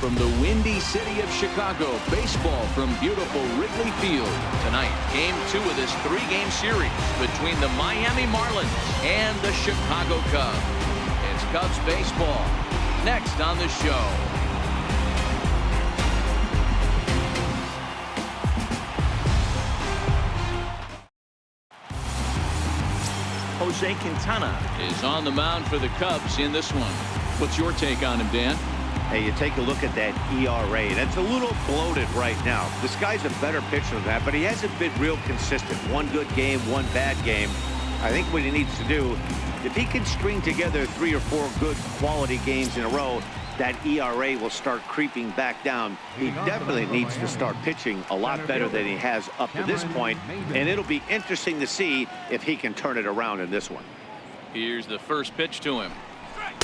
from the windy city of Chicago, baseball from beautiful Wrigley Field. Tonight, Game 2 of this 3-game series between the Miami Marlins and the Chicago Cubs. It's Cubs baseball next on the show. Jose Quintana is on the mound for the Cubs in this one. What's your take on him, Dan? Hey, you take a look at that ERA, and it's a little bloated right now. This guy's a better pitcher than that, but he hasn't been real consistent. One good game, one bad game. I think what he needs to do, if he can string together 3 or 4 good quality games in a row, that ERA will start creeping back down. He definitely needs to start pitching a lot better than he has up to this point, and it'll be interesting to see if he can turn it around in this one. Here's the first pitch to him.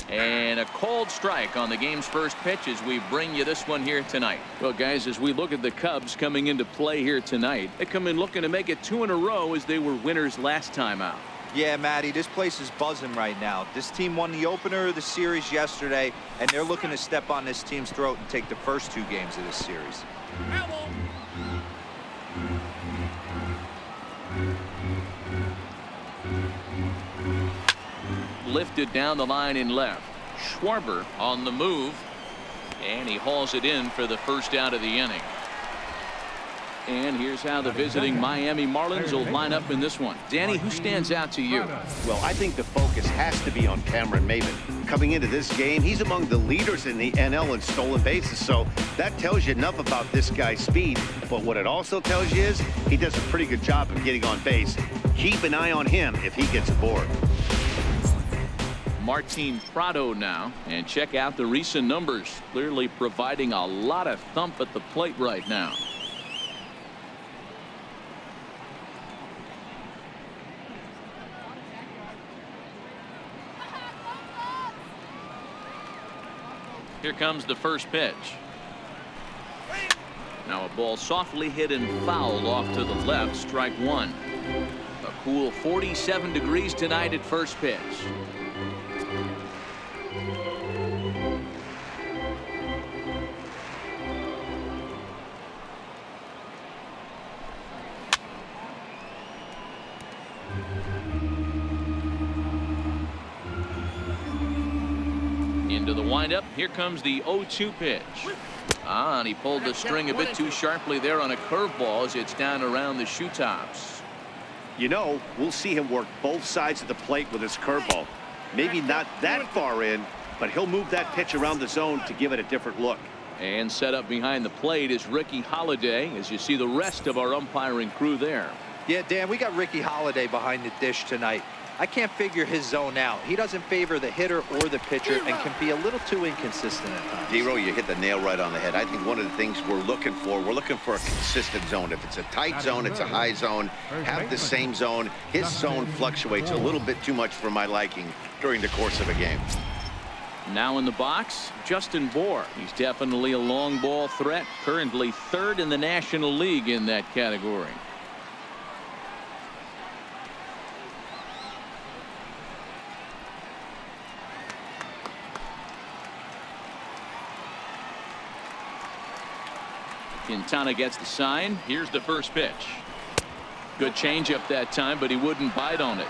And a cold strike on the game's first pitch as we bring you this one here tonight. Well, guys, as we look at the Cubs coming into play here tonight, they come in looking to make it 2 in a row as they were winners last time out. Yeah, Matty, this place is buzzing right now. This team won the opener of the series yesterday, and they're looking to step on this team's throat and take the first 2 games of this series. Lifted down the line in left. Schwarber on the move, and he hauls it in for the first out of the inning. And here's how the visiting Miami Marlins will line up in this one. Danny, who stands out to you? Well, I think the focus has to be on Cameron Maybin. Coming into this game, he's among the leaders in the NL in stolen bases, so that tells you enough about this guy's speed. But what it also tells you is he does a pretty good job of getting on base. Keep an eye on him if he gets aboard. Martin Prado now, and check out the recent numbers. Clearly providing a lot of thump at the plate right now. Here comes the first pitch. Now a ball softly hit and fouled off to the left, strike 1. A cool 47 degrees tonight at first pitch. Into the windup. Here comes the 0-2 pitch. And he pulled the string a bit too sharply there on a curveball as it's down around the shoe tops. You know, we'll see him work both sides of the plate with his curveball. Maybe not that far in, but he'll move that pitch around the zone to give it a different look. And set up behind the plate is Ricky Holiday, as you see the rest of our umpiring crew there. Yeah, Dan, we got Ricky Holiday behind the dish tonight. I can't figure his zone out. He doesn't favor the hitter or the pitcher and can be a little too inconsistent at times. D-Row, you hit the nail right on the head. I think one of the things we're looking for a consistent zone. If it's a tight zone, it's a high zone. Have the same zone. His zone fluctuates a little bit too much for my liking during the course of a game. Now in the box, Justin Bour. He's definitely a long ball threat. Currently 3rd in the National League in that category. Quintana gets the sign. Here's the first pitch. Good changeup that time, but he wouldn't bite on it.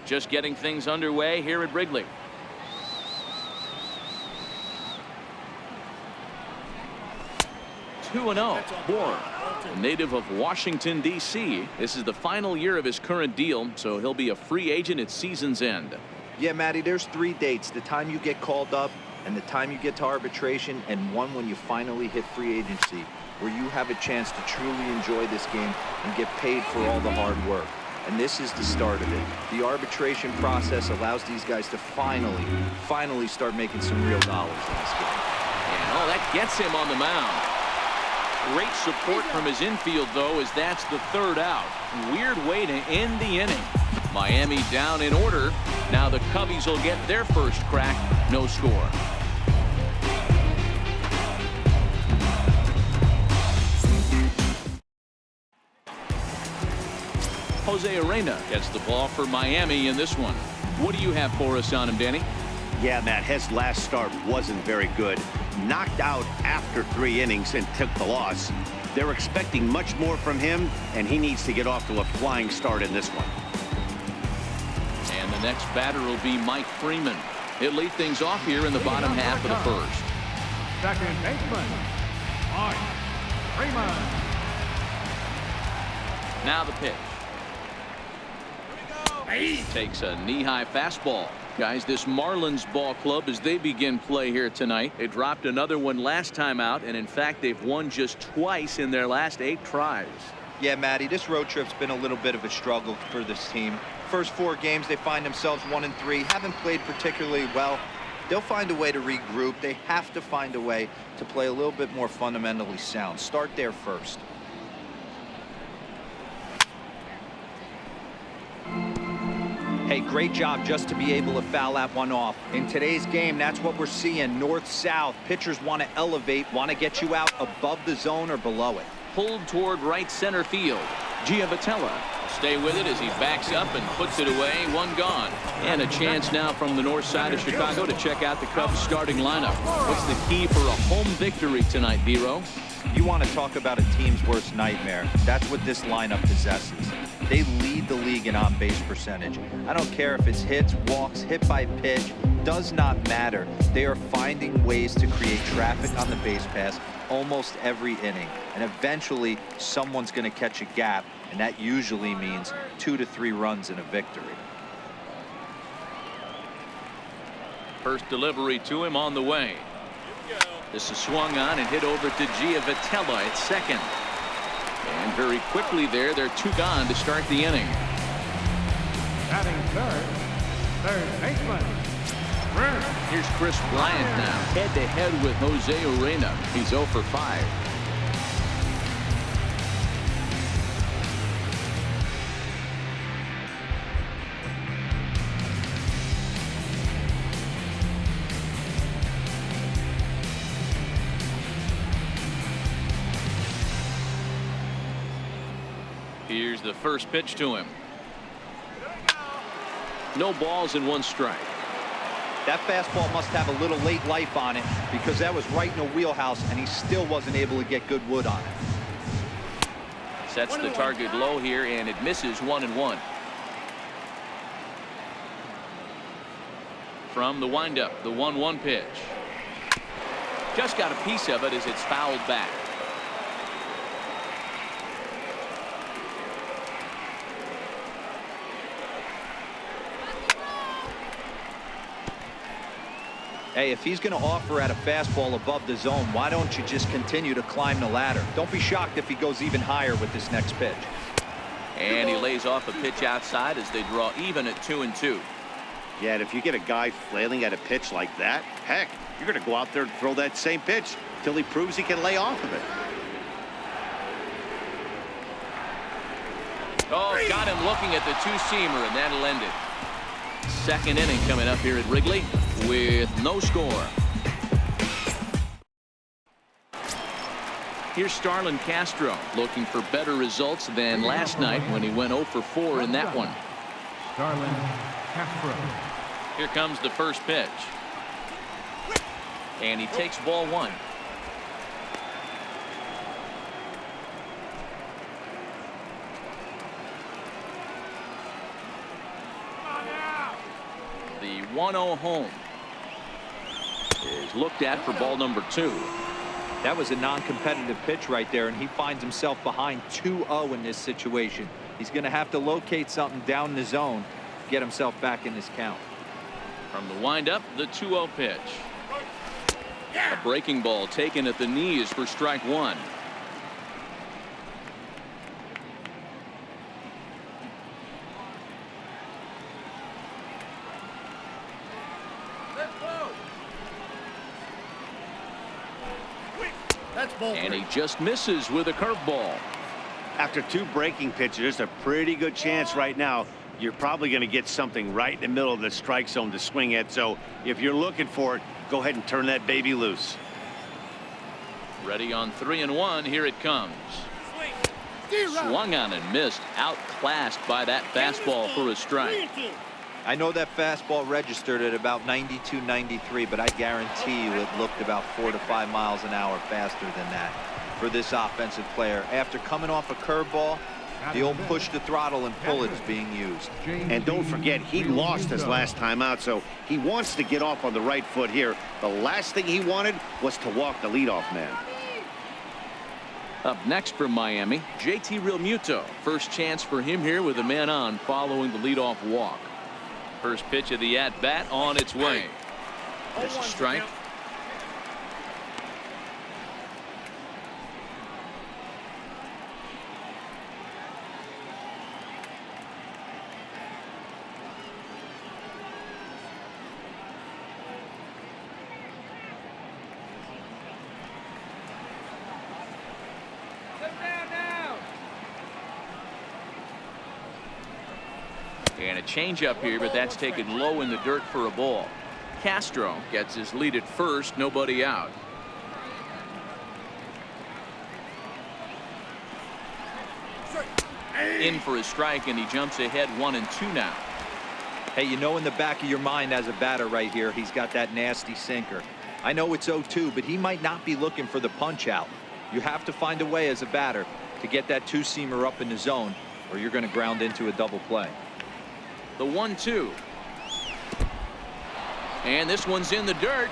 Just getting things underway here at Wrigley. Two 2-0. Bour, a native of Washington, D.C. This is the final year of his current deal, so he'll be a free agent at season's end. Yeah, Matty, there's 3 dates. The time you get called up and the time you get to arbitration, and one when you finally hit free agency, where you have a chance to truly enjoy this game and get paid for all the hard work. And this is the start of it. The arbitration process allows these guys to finally start making some real dollars in this game. And that gets him on the mound. Great support from his infield, though, as that's the 3rd out. Weird way to end the inning. Miami down in order. Now the Cubbies will get their first crack. No score. Jose Arena gets the ball for Miami in this one. What do you have for us on him, Danny? Yeah, Matt, his last start wasn't very good. Knocked out after 3 innings and took the loss. They're expecting much more from him, and he needs to get off to a flying start in this one. And the next batter will be Mike Freeman. He'll lead things off here in the bottom half of the first. Second baseman, Mike Freeman. Now the pitch. Takes a knee-high fastball. Guys, this Marlins ball club, as they begin play here tonight, they dropped another one last time out, and in fact, they've won just twice in their last 8 tries. Yeah, Matty, this road trip's been a little bit of a struggle for this team. First 4 games, they find themselves 1-3, haven't played particularly well. They'll find a way to regroup. They have to find a way to play a little bit more fundamentally sound. Start there first. Hey, great job just to be able to foul that one off. In today's game, that's what we're seeing, north-south. Pitchers want to elevate, want to get you out above the zone or below it. Pulled toward right center field. Giavotella stay with it as he backs up and puts it away. 1 gone. And a chance now from the north side of Chicago to check out the Cubs starting lineup. What's the key for a home victory tonight, Vero? You want to talk about a team's worst nightmare. That's what this lineup possesses. They lead the league in on-base percentage. I don't care if it's hits, walks, hit by pitch, does not matter. They are finding ways to create traffic on the base pass almost every inning. And eventually, someone's going to catch a gap, and that usually means 2 to 3 runs in a victory. First delivery to him on the way. This is swung on and hit over to Giavotella at second. And very quickly there, they're 2 gone to start the inning. Batting third baseman. Here's Chris Bryant now, head-to-head with Jose Arena. He's 0 for 5. Here's the first pitch to him. No balls and 1 strike. That fastball must have a little late life on it because that was right in the wheelhouse and he still wasn't able to get good wood on it. Sets the target low here and it misses 1-1. From the windup, the 1-1 pitch. Just got a piece of it as it's fouled back. Hey, if he's going to offer at a fastball above the zone, why don't you just continue to climb the ladder? Don't be shocked if he goes even higher with this next pitch. And he lays off a pitch outside as they draw even at 2-2. Yeah, and if you get a guy flailing at a pitch like that, heck, you're going to go out there and throw that same pitch till he proves he can lay off of it. Oh, got him looking at the 2-seamer, and that'll end it. Second inning coming up here at Wrigley with no score. Here's Starlin Castro looking for better results than last night when he went 0 for 4 in that one. Starlin Castro. Here comes the first pitch. And he takes ball 1. The 1-0 home is looked at for ball number 2. That was a non-competitive pitch right there, and he finds himself behind 2-0 in this situation. He's going to have to locate something down the zone to get himself back in this count. From the windup, the 2-0 pitch. A breaking ball taken at the knees for strike 1. And he just misses with a curveball. After 2 breaking pitches, there's a pretty good chance right now you're probably going to get something right in the middle of the strike zone to swing at. So if you're looking for it, go ahead and turn that baby loose. Ready on 3-1. Here it comes. Swung on and missed. Outclassed by that fastball for a strike. I know that fastball registered at about 92, 93, but I guarantee you it looked about 4 to 5 miles an hour faster than that for this offensive player. After coming off a curveball, the old push the throttle and pull it is being used. And don't forget, he lost his last time out, so he wants to get off on the right foot here. The last thing he wanted was to walk the leadoff man. Up next for Miami, JT Realmuto. First chance for him here with a man on following the leadoff walk. First pitch of the at-bat on its way. There's a strike. And a changeup here, but that's taken low in the dirt for a ball. Castro gets his lead at first, nobody out. In for a strike, and he jumps ahead 1-2 now. Hey, you know in the back of your mind as a batter right here, he's got that nasty sinker. I know it's 0-2, but he might not be looking for the punch out. You have to find a way as a batter to get that two-seamer up in the zone, or you're going to ground into a double play. The 1-2. And this one's in the dirt.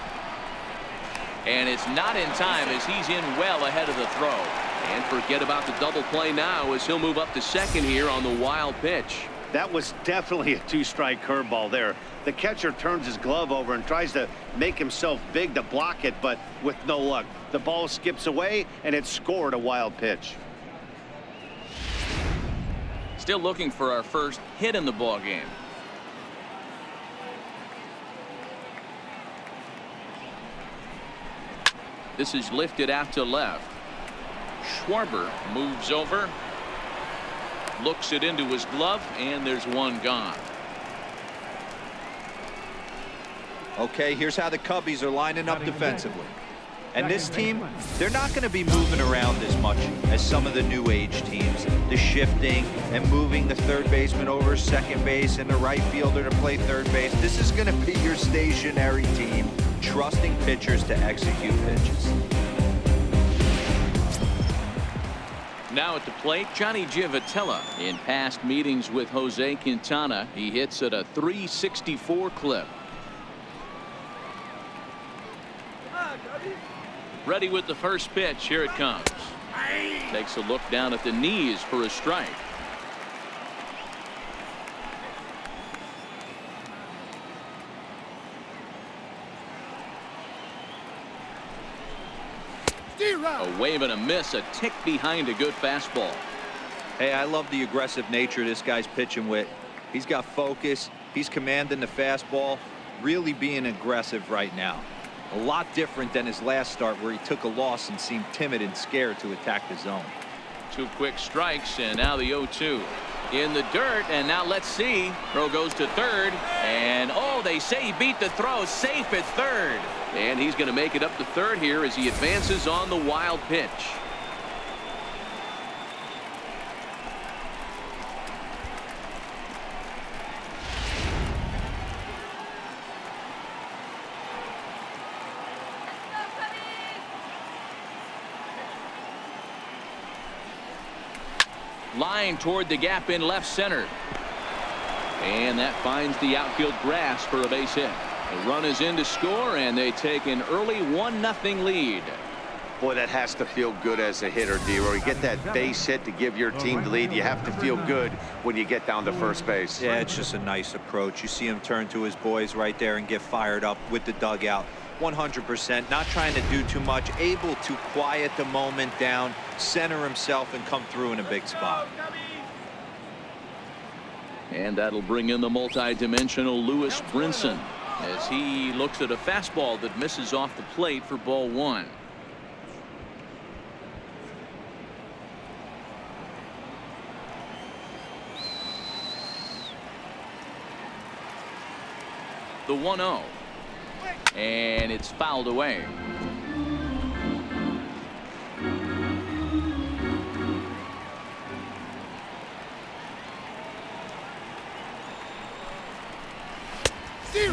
And it's not in time as he's in well ahead of the throw. And forget about the double play now as he'll move up to second here on the wild pitch. That was definitely a two-strike curveball there. The catcher turns his glove over and tries to make himself big to block it, but with no luck. The ball skips away, and it's scored a wild pitch. Still looking for our first hit in the ball game. This is lifted out to left. Schwarber moves over, looks it into his glove, and there's one gone. Okay, here's how the Cubbies are lining up defensively. And this team, they're not going to be moving around as much as some of the new age teams. The shifting and moving the third baseman over second base and the right fielder to play third base. This is going to be your stationary team, trusting pitchers to execute pitches. Now at the plate, Johnny Giavotella. In past meetings with Jose Quintana, he hits at a .364 clip. Ready with the first pitch. Here it comes. Takes a look down at the knees for a strike. A wave and a miss, a tick behind a good fastball. Hey, I love the aggressive nature this guy's pitching with. He's got focus. He's commanding the fastball, really being aggressive right now. A lot different than his last start where he took a loss and seemed timid and scared to attack the zone. Two quick strikes, and now the 0-2. In the dirt, and now let's see. Throw goes to third, and oh, they say he beat the throw, safe at third. And he's going to make it up to third here as he advances on the wild pitch. Line toward the gap in left center. And that finds the outfield grass for a base hit. The run is in to score, and they take an early 1-0 lead. Boy, that has to feel good as a hitter, D-Roy. You get that base hit to give your team the lead. You have to feel good when you get down to first base. Yeah, it's just a nice approach. You see him turn to his boys right there and get fired up with the dugout. 100%, not trying to do too much, able to quiet the moment down, center himself, and come through in a big spot. And that'll bring in the multi-dimensional Lewis Brinson as he looks at a fastball that misses off the plate for ball one. The 1-0. And it's fouled away.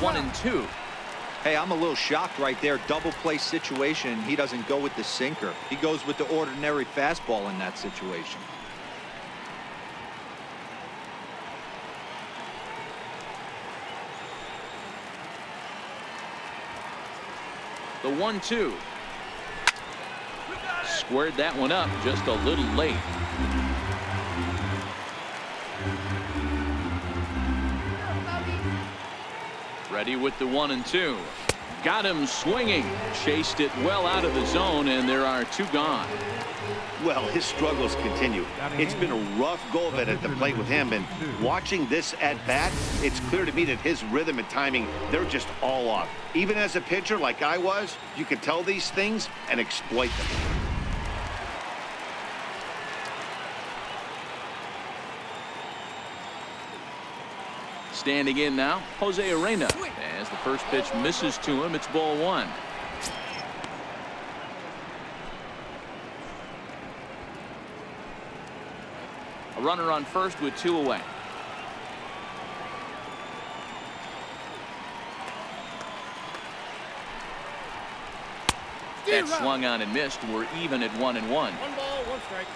1-2. Hey, I'm a little shocked right there. Double play situation. He doesn't go with the sinker. He goes with the ordinary fastball in that situation. The 1-2. Squared that one up just a little late. Ready with the 1-2. Got him swinging. Chased it well out of the zone, and there are 2 gone. Well, his struggles continue. It's been a rough go of it at the plate with him, and watching this at bat, it's clear to me that his rhythm and timing, they're just all off. Even as a pitcher like I was, you can tell these things and exploit them. Standing in now, Jose Arena. As the first pitch misses to him, it's ball 1. A runner on first with 2 away. That swung on and missed. We're even at 1-1. 1 ball, 1 strike.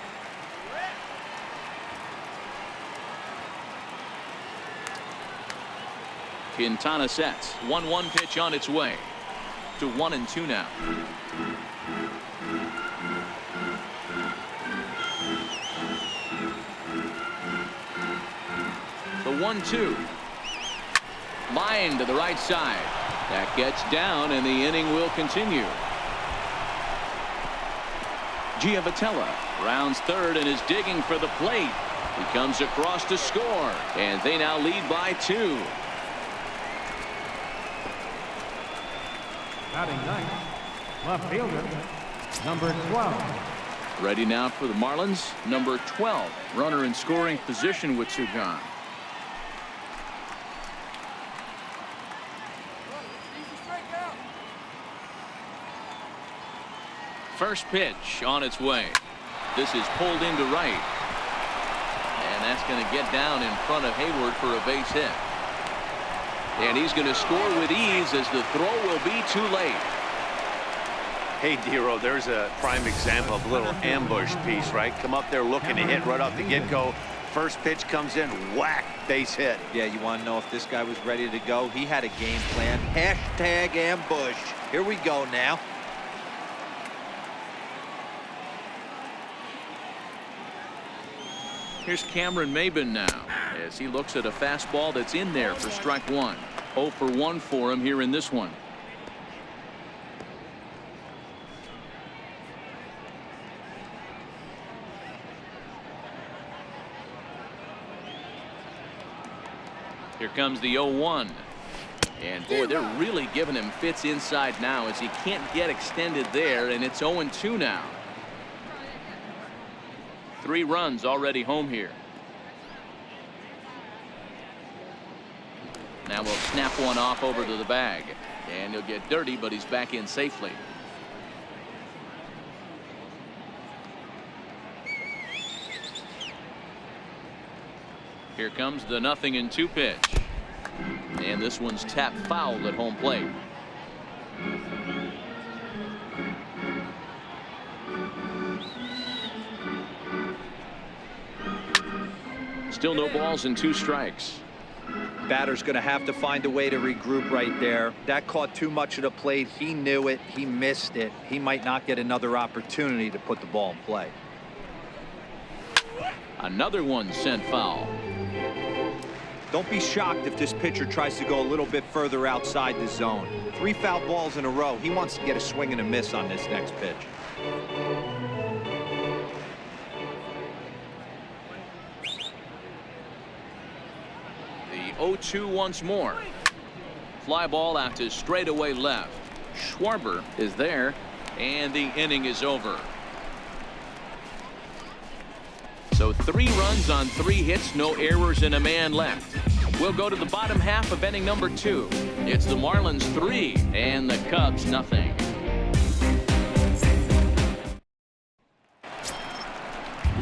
Quintana sets. 1-1 pitch on its way to 1-2 now. The 1-2. Line to the right side. That gets down, and the inning will continue. Giavotella rounds third and is digging for the plate. He comes across to score, and they now lead by 2. Batting ninth, left fielder, number 12. Ready now for the Marlins, number 12. Runner in scoring position with 2 gone. First pitch on its way. This is pulled into right. And that's going to get down in front of Hayward for a base hit. And he's going to score with ease as the throw will be too late. Hey, Dero, there's a prime example of a little ambush piece, right? Come up there looking to hit right off the get-go. First pitch comes in, whack, base hit. Yeah, you want to know if this guy was ready to go? He had a game plan. Hashtag ambush. Here we go now. Here's Cameron Maybin now as he looks at a fastball that's in there for strike 1. 0 for 1 for him here in this one. Here comes the 0-1. And boy, they're really giving him fits inside now as he can't get extended there, and it's 0-2 now. 3 runs already home here. Now we'll snap one off over to the bag, and he'll get dirty, but he's back in safely. Here comes the 0-2 pitch, and this one's tapped foul at home plate. Still no balls and 2 strikes. Batter's going to have to find a way to regroup right there. That caught too much of the plate. He knew it. He missed it. He might not get another opportunity to put the ball in play. Another one sent foul. Don't be shocked if this pitcher tries to go a little bit further outside the zone. 3 foul balls in a row. He wants to get a swing and a miss on this next pitch. The 0-2 once more. Fly ball out to straightaway left. Schwarber is there, and the inning is over. So 3 runs on 3 hits, no errors, and a man left. We'll go to the bottom half of inning number 2. It's the Marlins 3 and the Cubs nothing.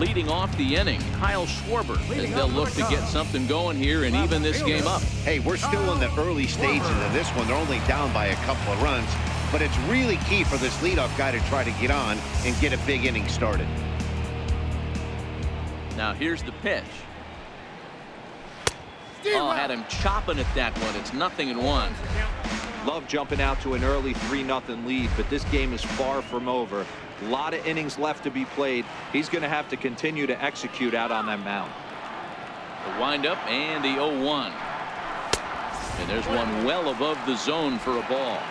leading off the inning, Kyle Schwarber, as they'll look to get something going here and even this game up. Hey, we're still in the early stages of this one. They're only down by a couple of runs, but it's really key for this leadoff guy to try to get on and get a big inning started. Now here's the pitch. Oh, had him chopping at that one. It's 0-1. Love jumping out to an early 3-0 lead, but this game is far from over. A lot of innings left to be played. He's going to have to continue to execute out on that mound. The windup and the 0-1. And there's one well above the zone for a ball.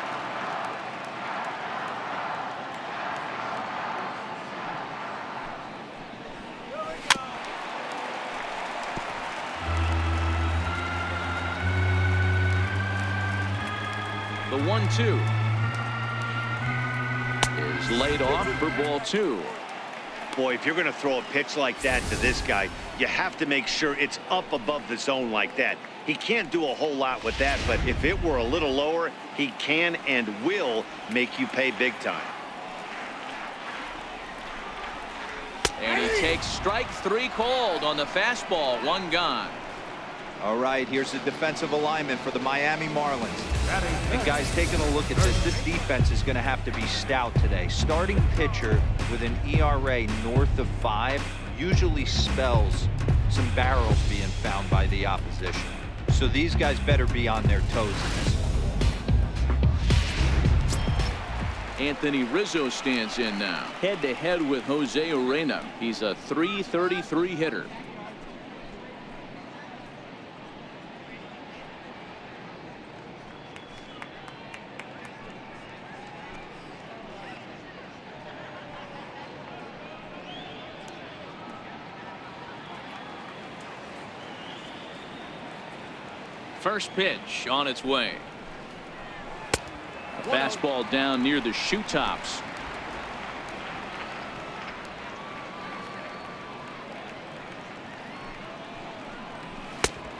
The 1-2 is laid off for ball 2. Boy, if you're going to throw a pitch like that to this guy, you have to make sure it's up above the zone like that. He can't do a whole lot with that, but if it were a little lower, he can and will make you pay big time. And he takes strike 3 called on the fastball. 1 gone. All right, here's the defensive alignment for the Miami Marlins. And guys, taking a look at this defense is going to have to be stout today. Starting pitcher with an ERA north of 5 usually spells some barrels being found by the opposition. So these guys better be on their toes in this one. Anthony Rizzo stands in now. Head-to-head with Jose Urena. He's a .333 hitter. First pitch on its way. A fastball down near the shoe tops.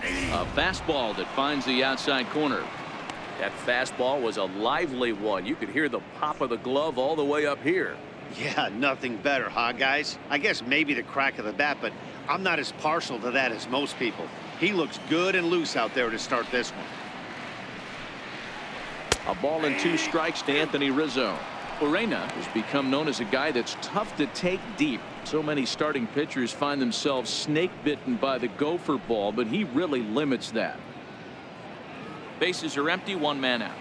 A fastball that finds the outside corner. That fastball was a lively one. You could hear the pop of the glove all the way up here. Yeah, nothing better, huh, guys? I guess maybe the crack of the bat, but I'm not as partial to that as most people. He looks good and loose out there to start this one. A ball and 2 strikes to Anthony Rizzo. Urena has become known as a guy that's tough to take deep. So many starting pitchers find themselves snake bitten by the gopher ball, but he really limits that. Bases are empty, 1 man out.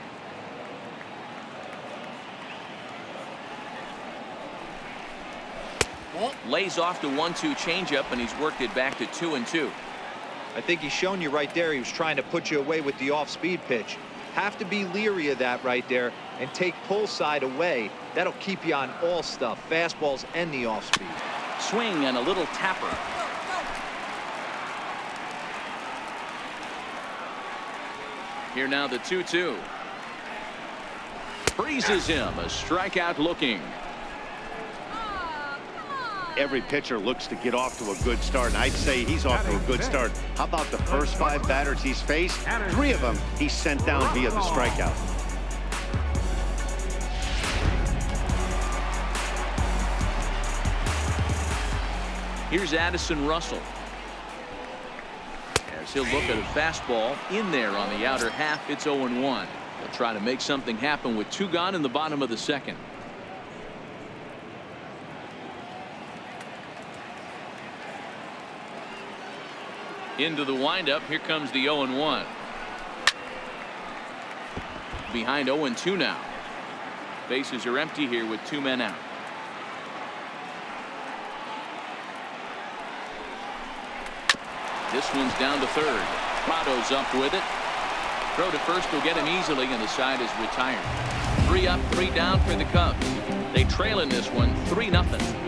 Lays off the 1-2 changeup, and he's worked it back to 2-2. I think he's shown you right there. He was trying to put you away with the off-speed pitch. Have to be leery of that right there and take pull side away. That'll keep you on all stuff, fastballs and the off-speed. Swing and a little tapper. Here now the 2-2. Freezes him. A strikeout looking. Every pitcher looks to get off to a good start, and I'd say he's off to a good start. How about the first 5 batters he's faced? 3 of them he's sent down via the strikeout. Here's Addison Russell. As he'll look at a fastball in there on the outer half. It's 0-1. He'll try to make something happen with 2 gone in the bottom of the 2nd. Into the windup. Here comes the 0-1. Behind 0-2 now. Bases are empty here with 2 men out. This one's down to 3rd. Prado's up with it. Throw to first will get him easily, and the side is retired. 3 up, 3 down for the Cubs. They trail in this one 3-0.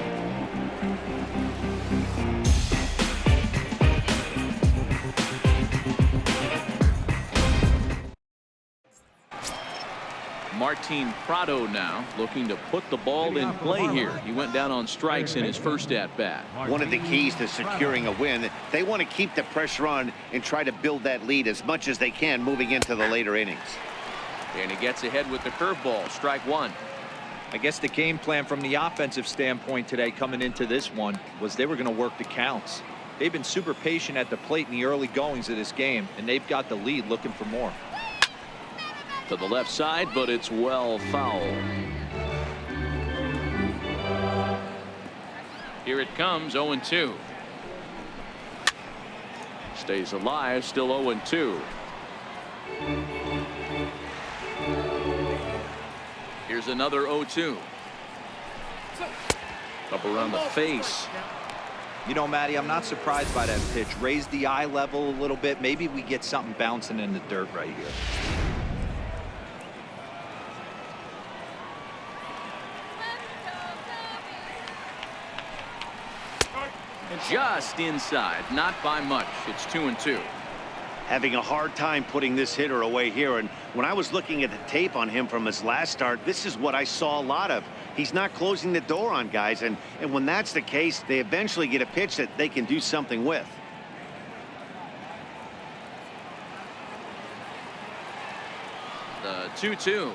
Martin Prado now looking to put the ball in play here. He went down on strikes in his first at-bat. One of the keys to securing a win, they want to keep the pressure on and try to build that lead as much as they can moving into the later innings. And he gets ahead with the curveball. Strike 1. I guess the game plan from the offensive standpoint today coming into this one was they were going to work the counts. They've been super patient at the plate in the early goings of this game, and they've got the lead looking for more. To the left side, but it's well foul. Here it comes, 0-2. Stays alive, still 0-2. Here's another 0-2. Up around the face. You know, Matty, I'm not surprised by that pitch. Raise the eye level a little bit. Maybe we get something bouncing in the dirt right here. Just inside, not by much. It's 2-2. Having a hard time putting this hitter away here, and when I was looking at the tape on him from his last start, this is what I saw a lot of. He's not closing the door on guys, and when that's the case, they eventually get a pitch that they can do something with. The 2-2.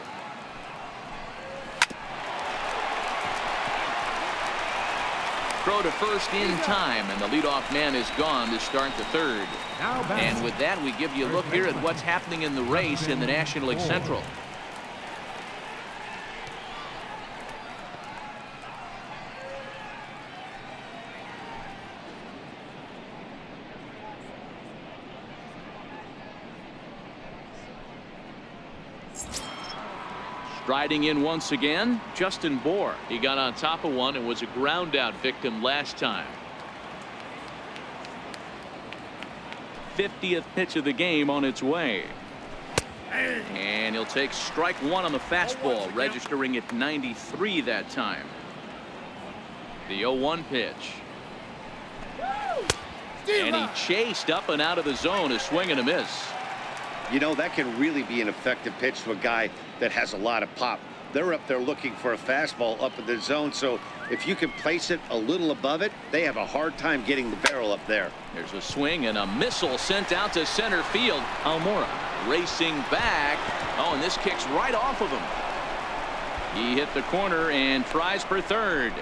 Throw to first in time, and the leadoff man is gone to start the third. And with that, we give you a look here at what's happening in the race in the National League Central. Striding in once again, Justin Bour. He got on top of one and was a ground out victim last time. 50th pitch of the game on its way. And he'll take strike one on the fastball, registering at 93 that time. The 0-1 pitch. And he chased up and out of the zone, a swing and a miss. You know, that can really be an effective pitch to a guy that has a lot of pop. They're up there looking for a fastball up in the zone, so if you can place it a little above it, they have a hard time getting the barrel up there. There's a swing and a missile sent out to center field. Almora racing back. Oh, and this kicks right off of him. He hit the corner and tries for third.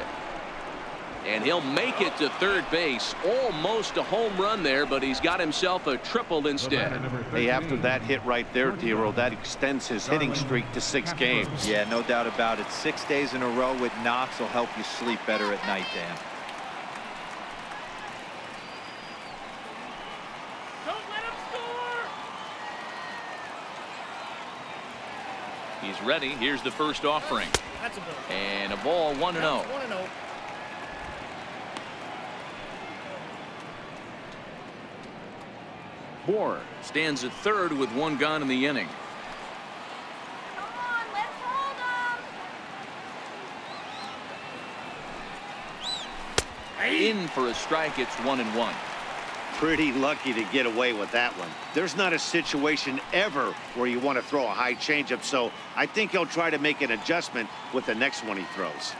And he'll make it to third base. Almost a home run there, but he's got himself a triple instead. Hey, after that hit right there, Dero, that extends his hitting streak to 6 games. Yeah, no doubt about it. 6 days in a row with knocks will help you sleep better at night, Dan. Don't let him score! He's ready. Here's the first offering. That's a bill. And a ball, 1-0. 1-0. Bour stands at third with 1 gone in the inning. Come on, let's hold him. In for a strike. It's 1-1. Pretty lucky to get away with that one. There's not a situation ever where you want to throw a high changeup, so I think he'll try to make an adjustment with the next one he throws.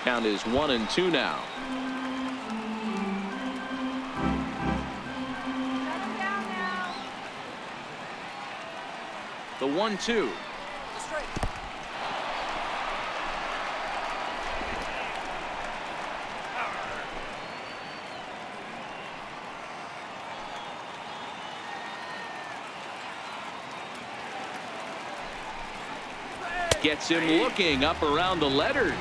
Count is 1-2 now. The 1-2. Gets him looking up around the letters.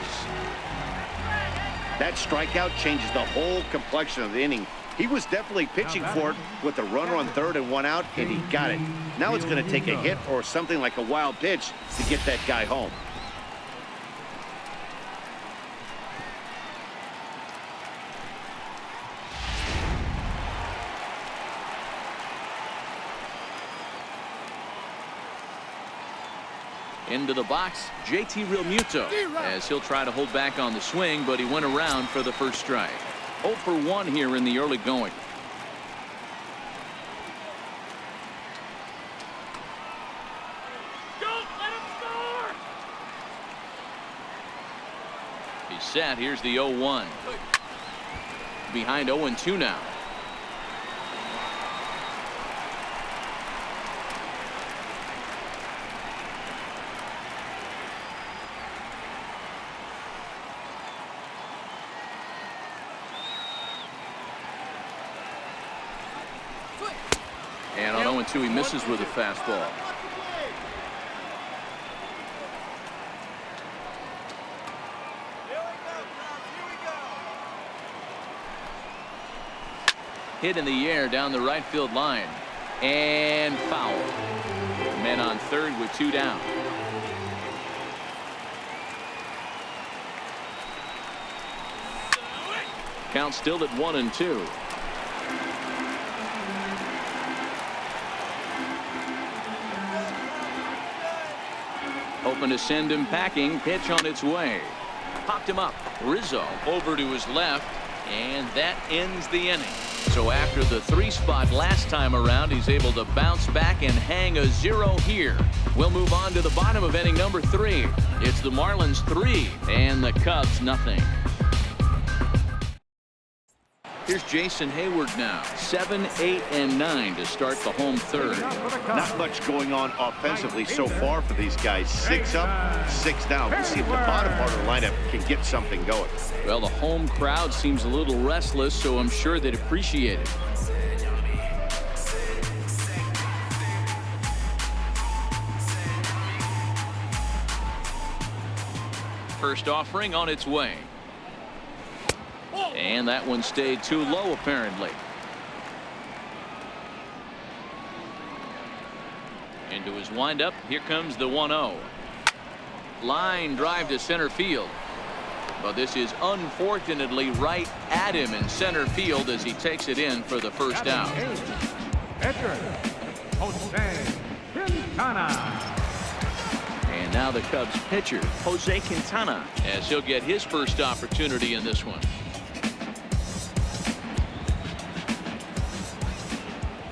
That strikeout changes the whole complexion of the inning. He was definitely pitching for it with a runner on third and 1 out, and he got it. Now it's going to take a hit or something like a wild pitch to get that guy home. Into the box, JT Realmuto, as he'll try to hold back on the swing, but he went around for the first strike. 0 for 1 here in the early going. Don't let him score! He's set. Here's the 0-1. behind 0-2 now. And on 0-2, he misses with a fastball. Hit in the air down the right field line. And foul. Men on third with 2 down. Count still at 1-2. Hoping to send him packing. Pitch on its way. Popped him up. Rizzo over to his left. And that ends the inning. So after the 3 spot last time around, he's able to bounce back and hang a 0 here. We'll move on to the bottom of inning number 3. It's the Marlins 3 and the Cubs nothing. Here's Jason Hayward now. 7, 8, and 9 to start the home third. Not much going on offensively so far for these guys. 6 up, 6 down. We'll see if the bottom part of the lineup can get something going. Well, the home crowd seems a little restless, so I'm sure they'd appreciate it. First offering on its way. And that one stayed too low, apparently. Into his windup. Here comes the 1-0. Line drive to center field. But this is unfortunately right at him in center field as he takes it in for the first out. And now the Cubs pitcher, Jose Quintana, as he'll get his first opportunity in this one.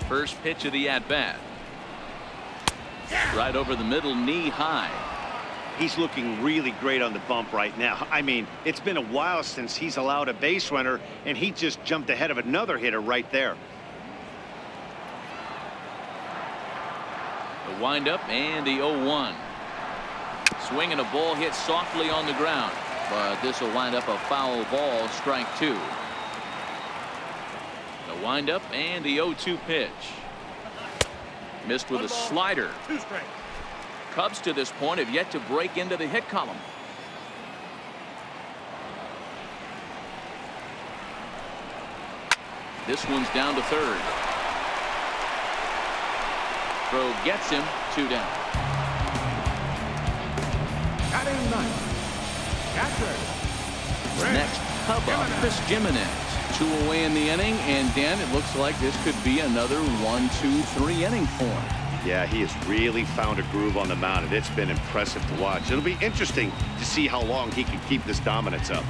First pitch of the at-bat. Right over the middle, knee high. He's looking really great on the bump right now. I mean, it's been a while since he's allowed a base runner, and he just jumped ahead of another hitter right there. The windup and the 0-1. Swinging a ball hit softly on the ground, but this will wind up a foul ball, strike 2. The windup and the 0-2 pitch. Missed with a slider. 2 strikes. Cubs to this point have yet to break into the hit column. This one's down to third. Throw gets him, 2 down. Batting ninth. Catcher. Next, Cub up, Chris Jimenez. 2 away in the inning, and Dan, it looks like this could be another 1-2-3 inning for him. Yeah, he has really found a groove on the mound, and it's been impressive to watch. It'll be interesting to see how long he can keep this dominance up.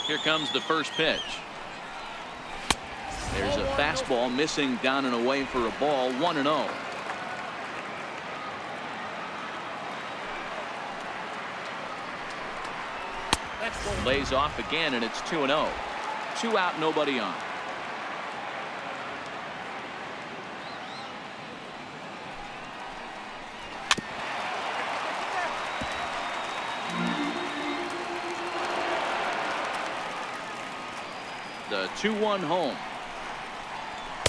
Here comes the first pitch. There's a fastball missing down and away for a ball. 1-0. Lays off again, and it's 2-0. 2 out, nobody on. The 2-1 home.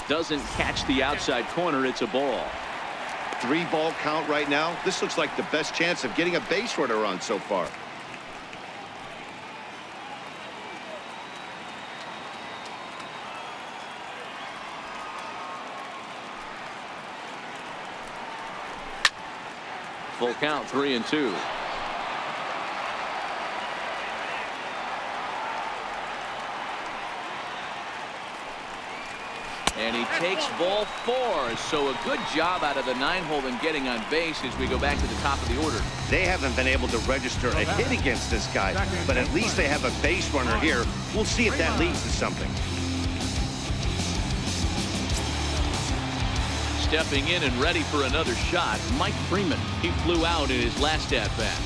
Doesn't catch the outside corner. It's a ball. 3-ball count right now. This looks like the best chance of getting a base runner on so far. Full count, 3-2. And he takes ball 4. So a good job out of the 9-hole in getting on base as we go back to the top of the order. They haven't been able to register a hit against this guy, but at least they have a base runner here. We'll see if that leads to something. Stepping in and ready for another shot, Mike Freeman. He flew out in his last at-bat.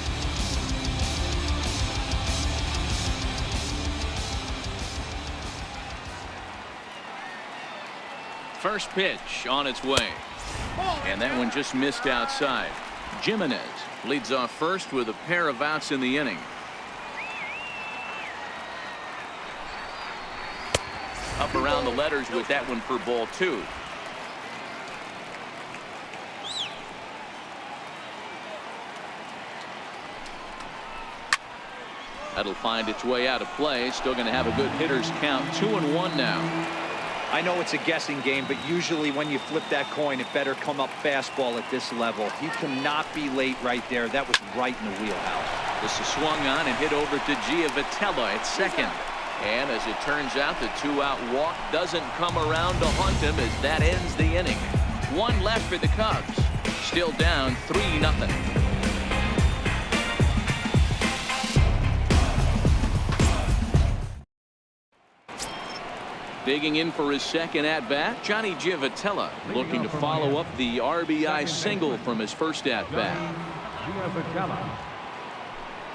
First pitch on its way. And that one just missed outside. Jimenez leads off first with a pair of outs in the inning. Up around the letters with that one for ball 2. That'll find its way out of play. Still going to have a good hitter's count. 2-1 now. I know it's a guessing game, but usually when you flip that coin, it better come up fastball at this level. He cannot be late right there. That was right in the wheelhouse. This is swung on and hit over to Giavotella at second. And as it turns out, the 2-out walk doesn't come around to haunt him as that ends the inning. One left for the Cubs. Still down 3-0. Digging in for his second at-bat, Johnny Giavotella looking to follow up the RBI single from his first at-bat.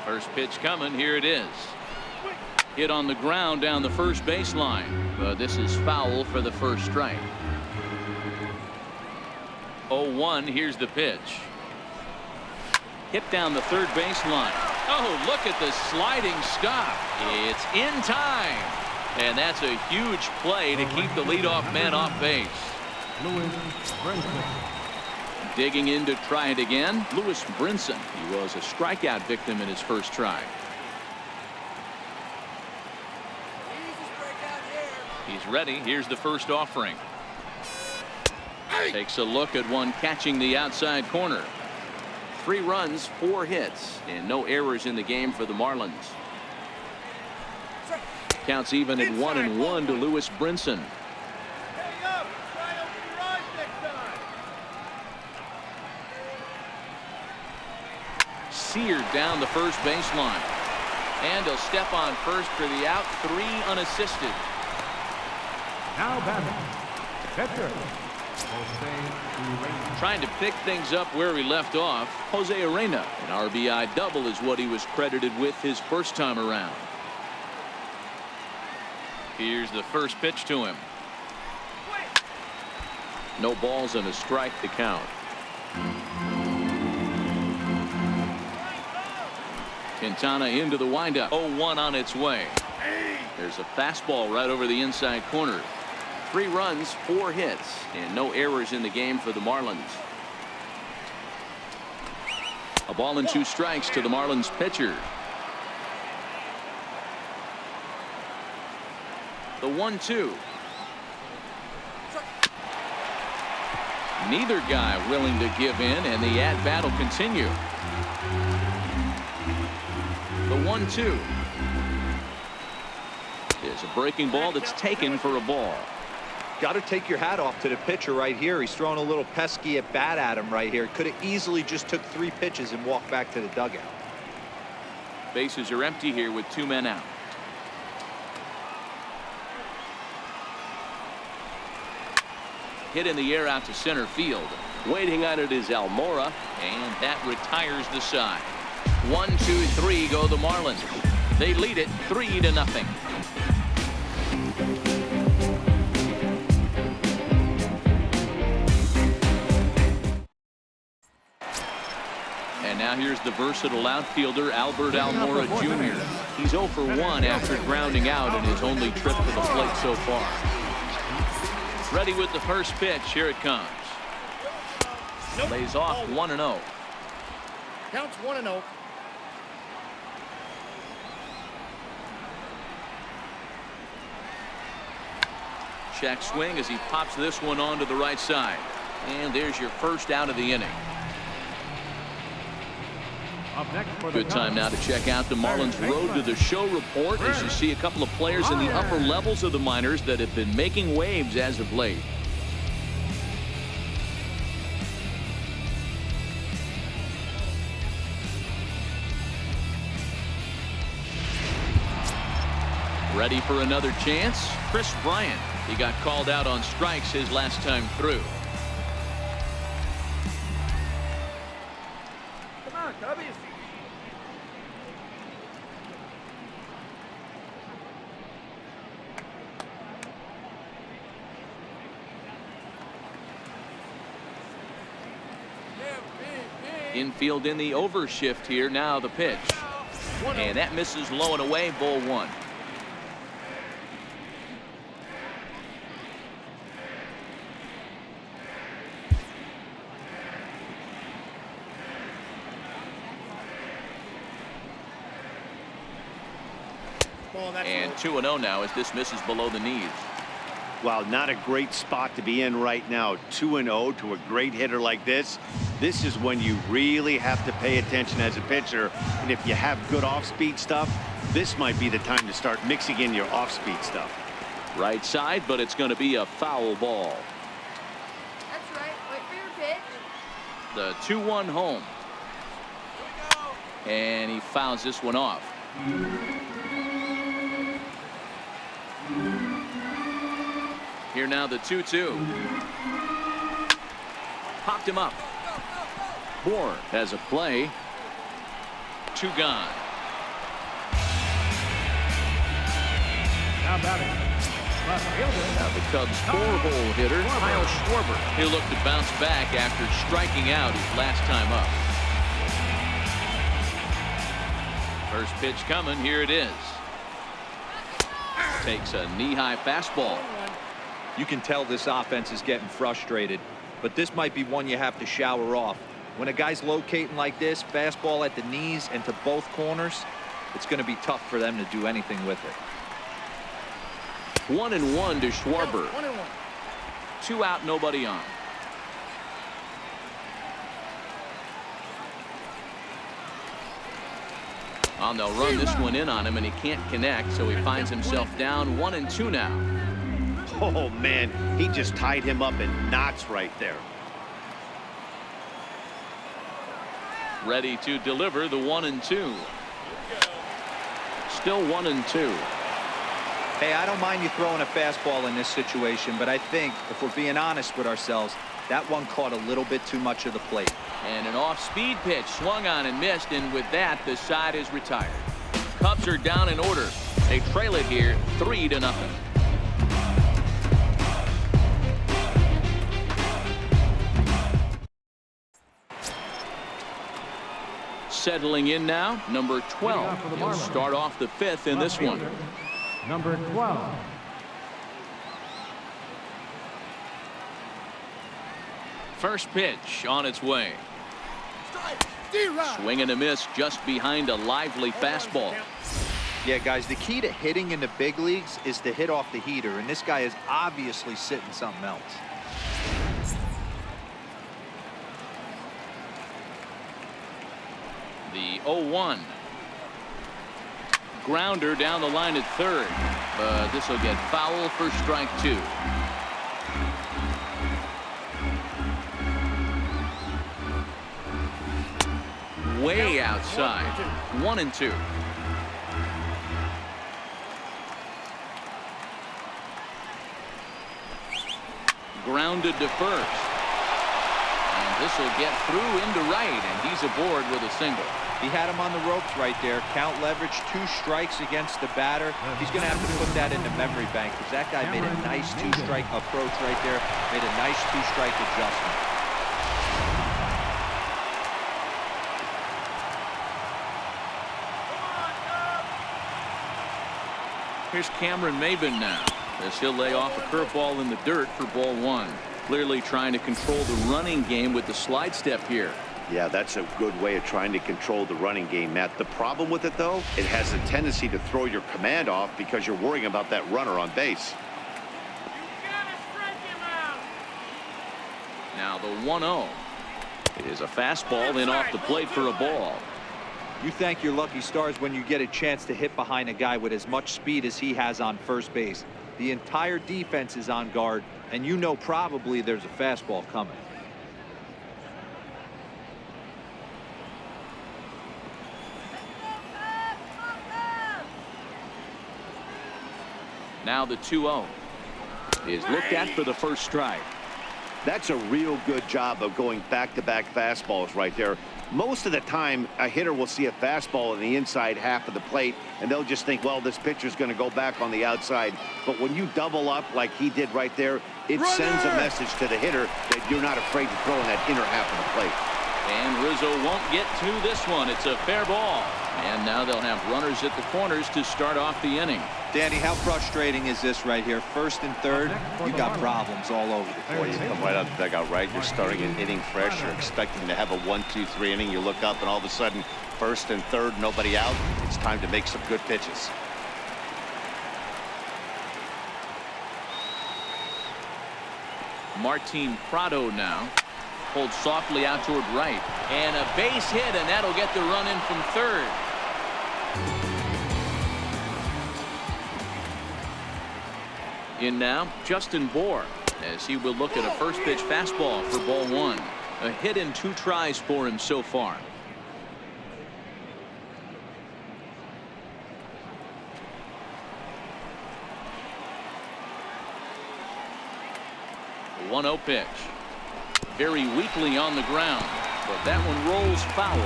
First pitch coming. Here it is. Hit on the ground down the first baseline, but this is foul for the first strike. 0-1. Here's the pitch. Hit down the third baseline. Oh, look at the sliding stop. It's in time. And that's a huge play to keep the leadoff man off base. Digging in to try it again, Lewis Brinson. He was a strikeout victim in his first try. He's ready. Here's the first offering. Takes a look at one catching the outside corner. 3 runs, 4 hits, and no errors in the game for the Marlins. Counts even at 1-1 to Lewis Brinson. Seared down the first baseline. And he'll step on first for the out. 3 unassisted. Now batting, pitcher. Trying to pick things up where he left off. Jose Arena. An RBI double is what he was credited with his first time around. Here's the first pitch to him. No balls and a strike to count. Quintana into the windup. 0-1 on its way. There's a fastball right over the inside corner. 3 runs, 4 hits, and no errors in the game for the Marlins. A ball and 2 strikes to the Marlins pitcher. The 1-2. Neither guy willing to give in, and the at-bat will continue. The 1-2 is a breaking ball that's taken for a ball. Got to take your hat off to the pitcher right here. He's throwing a little pesky at bat at him right here. Could have easily just took 3 pitches and walked back to the dugout. Bases are empty here with 2 men out. Hit in the air out to center field. Waiting on it is Almora, and that retires the side. 1, 2, 3 go the Marlins. They lead it 3-0. And now here's the versatile outfielder Albert Almora Jr. He's 0 for 1 after grounding out in his only trip to the plate so far. Ready with the first pitch. Here it comes. Lays off 1-0. Counts 1-0. Check swing as he pops this one onto the right side. And there's your first out of the inning. Good time now to check out the Marlins Road to the Show report as you see a couple of players in the upper levels of the minors that have been making waves as of late. Ready for another chance? Chris Bryant. He got called out on strikes his last time through. Infield in the overshift here. Now the pitch. And that misses low and away. Ball one. And 2-0 now as this misses below the knees. Well, not a great spot to be in right now. 2-0 to a great hitter like this. This is when you really have to pay attention as a pitcher. And if you have good off-speed stuff, this might be the time to start mixing in your off-speed stuff. Right side, but it's going to be a foul ball. That's right. Wait for your pitch. The 2-1 home. And he fouls this one off. Here now the 2-2. Popped him up. Bohr has a play. 2 gone. Now batting, left fielder. Now the Cubs 4-hole hitter, Kyle Schwarber. He'll look to bounce back after striking out his last time up. First pitch coming. Here it is. Takes a knee-high fastball. You can tell this offense is getting frustrated, but this might be one you have to shower off. When a guy's locating like this, fastball at the knees and to both corners, it's going to be tough for them to do anything with it. 1-1 to Schwarber. 1-1. 2 out, nobody on. They'll run this one in on him, and he can't connect, so he finds himself down 1-2 now. Oh, man, he just tied him up in knots right there. Ready to deliver the 1-2. Still 1-2. Hey, I don't mind you throwing a fastball in this situation, but I think if we're being honest with ourselves, that one caught a little bit too much of the plate. And an off-speed pitch swung on and missed, and with that, the side is retired. Cubs are down in order. They trail it here 3-0. Settling in now, number 12. He'll start off the 5th in this one. Number 12. First pitch on its way. Swing and a miss just behind a lively fastball. Yeah, guys, the key to hitting in the big leagues is to hit off the heater, and this guy is obviously sitting something else. The 0-1. Grounder down the line at third, but this will get foul for strike 2. Way outside. 1-2. Grounded to first. And this will get through into right, and he's aboard with a single. He had him on the ropes right there. Count leverage, 2 strikes against the batter. He's going to have to put that in the memory bank because that guy made a nice 2-strike approach right there. Made a nice 2-strike adjustment. Here's Cameron Maybin now, as he'll lay off a curveball in the dirt for ball 1. Clearly trying to control the running game with the slide step here. Yeah, that's a good way of trying to control the running game, Matt. The problem with it, though, it has a tendency to throw your command off because you're worrying about that runner on base. Now the 1-0 is a fastball in off the plate for a ball. You thank your lucky stars when you get a chance to hit behind a guy with as much speed as he has on first base. The entire defense is on guard, and you know probably there's a fastball coming. Now the 2-0 is looked at for the first strike. That's a real good job of going back-to-back fastballs right there. Most of the time, a hitter will see a fastball in the inside half of the plate, and they'll just think, well, this pitcher's going to go back on the outside. But when you double up like he did right there, it sends a message to the hitter that you're not afraid to throw in that inner half of the plate. And Rizzo won't get to this one. It's a fair ball. And now they'll have runners at the corners to start off the inning. Danny, how frustrating is this right here? First and third, you got problems all over the place. You come right out of the dugout, right? You're starting an inning fresh. You're expecting to have a 1-2-3 inning. You look up, and all of a sudden, first and third, nobody out. It's time to make some good pitches. Martin Prado now. Pulled softly out toward right. And a base hit, and that'll get the run in from third. In now, Justin Bohr, as he will look at a first pitch fastball for ball one. A hit in 2 tries for him so far. The 1-0 pitch. Very weakly on the ground, but that one rolls foul.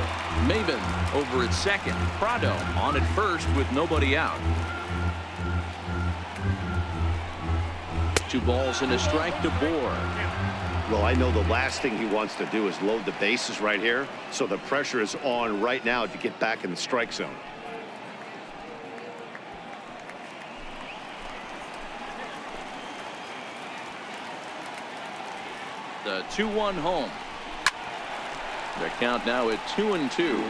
Maven over at second. Prado on at first with nobody out. 2 balls and a strike to Bohr. Well, I know the last thing he wants to do is load the bases right here, so the pressure is on right now to get back in the strike zone. The 2-1 home. The count now at 2-2.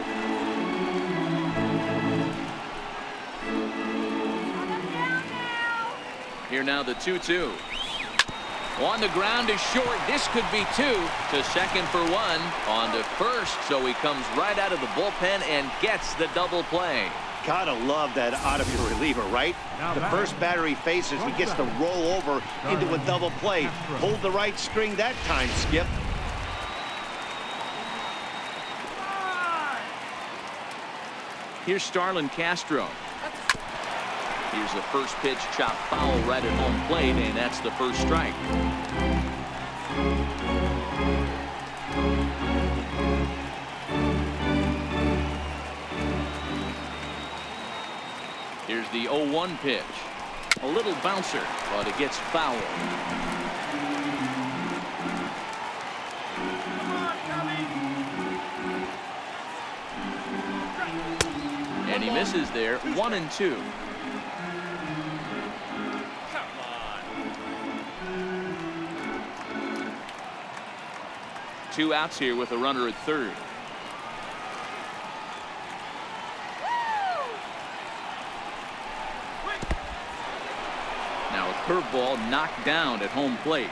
Here now the 2-2. On the ground is short. This could be 2. To second for 1. On to first. So he comes right out of the bullpen and gets the double play. Gotta love that out of your reliever, right? The first batter he faces, he gets to roll over into a double play. Hold the right string that time, Skip. Here's Starlin Castro. Here's the first pitch, chopped foul right at home plate, and that's the first strike. Here's the 0-1 pitch. A little bouncer, but it gets foul. And he misses there. 1-2. 2 outs here with a runner at third. Now a curveball knocked down at home plate.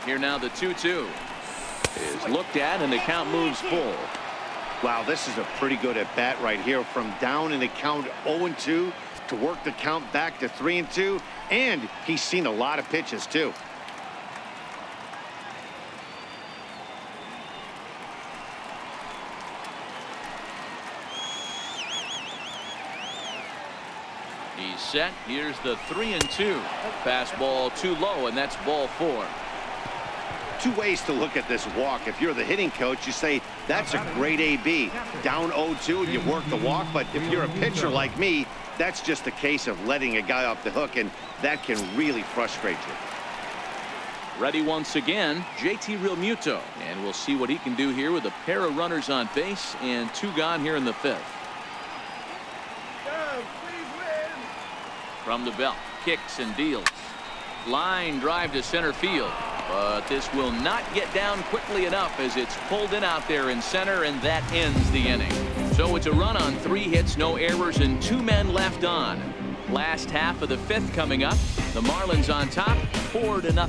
Here now the 2-2 is looked at, and the count moves full. Wow, this is a pretty good at bat right here, from down in the count 0-2 to work the count back to 3-2, and he's seen a lot of pitches too. He's set. Here's the 3-2. Fastball too low, and that's ball 4. 2 ways to look at this walk. If you're the hitting coach, you say that's a great AB. Down 0-2 and you work the walk. But if you're a pitcher like me, that's just a case of letting a guy off the hook, and that can really frustrate you. Ready once again, JT Realmuto, and we'll see what he can do here with a pair of runners on base and 2 gone here in the 5th. From the belt, kicks and deals. Line drive to center field. But this will not get down quickly enough as it's pulled in out there in center, and that ends the inning. So it's a run on 3 hits, no errors, and 2 men left on. Last half of the 5th coming up. The Marlins on top, 4-0.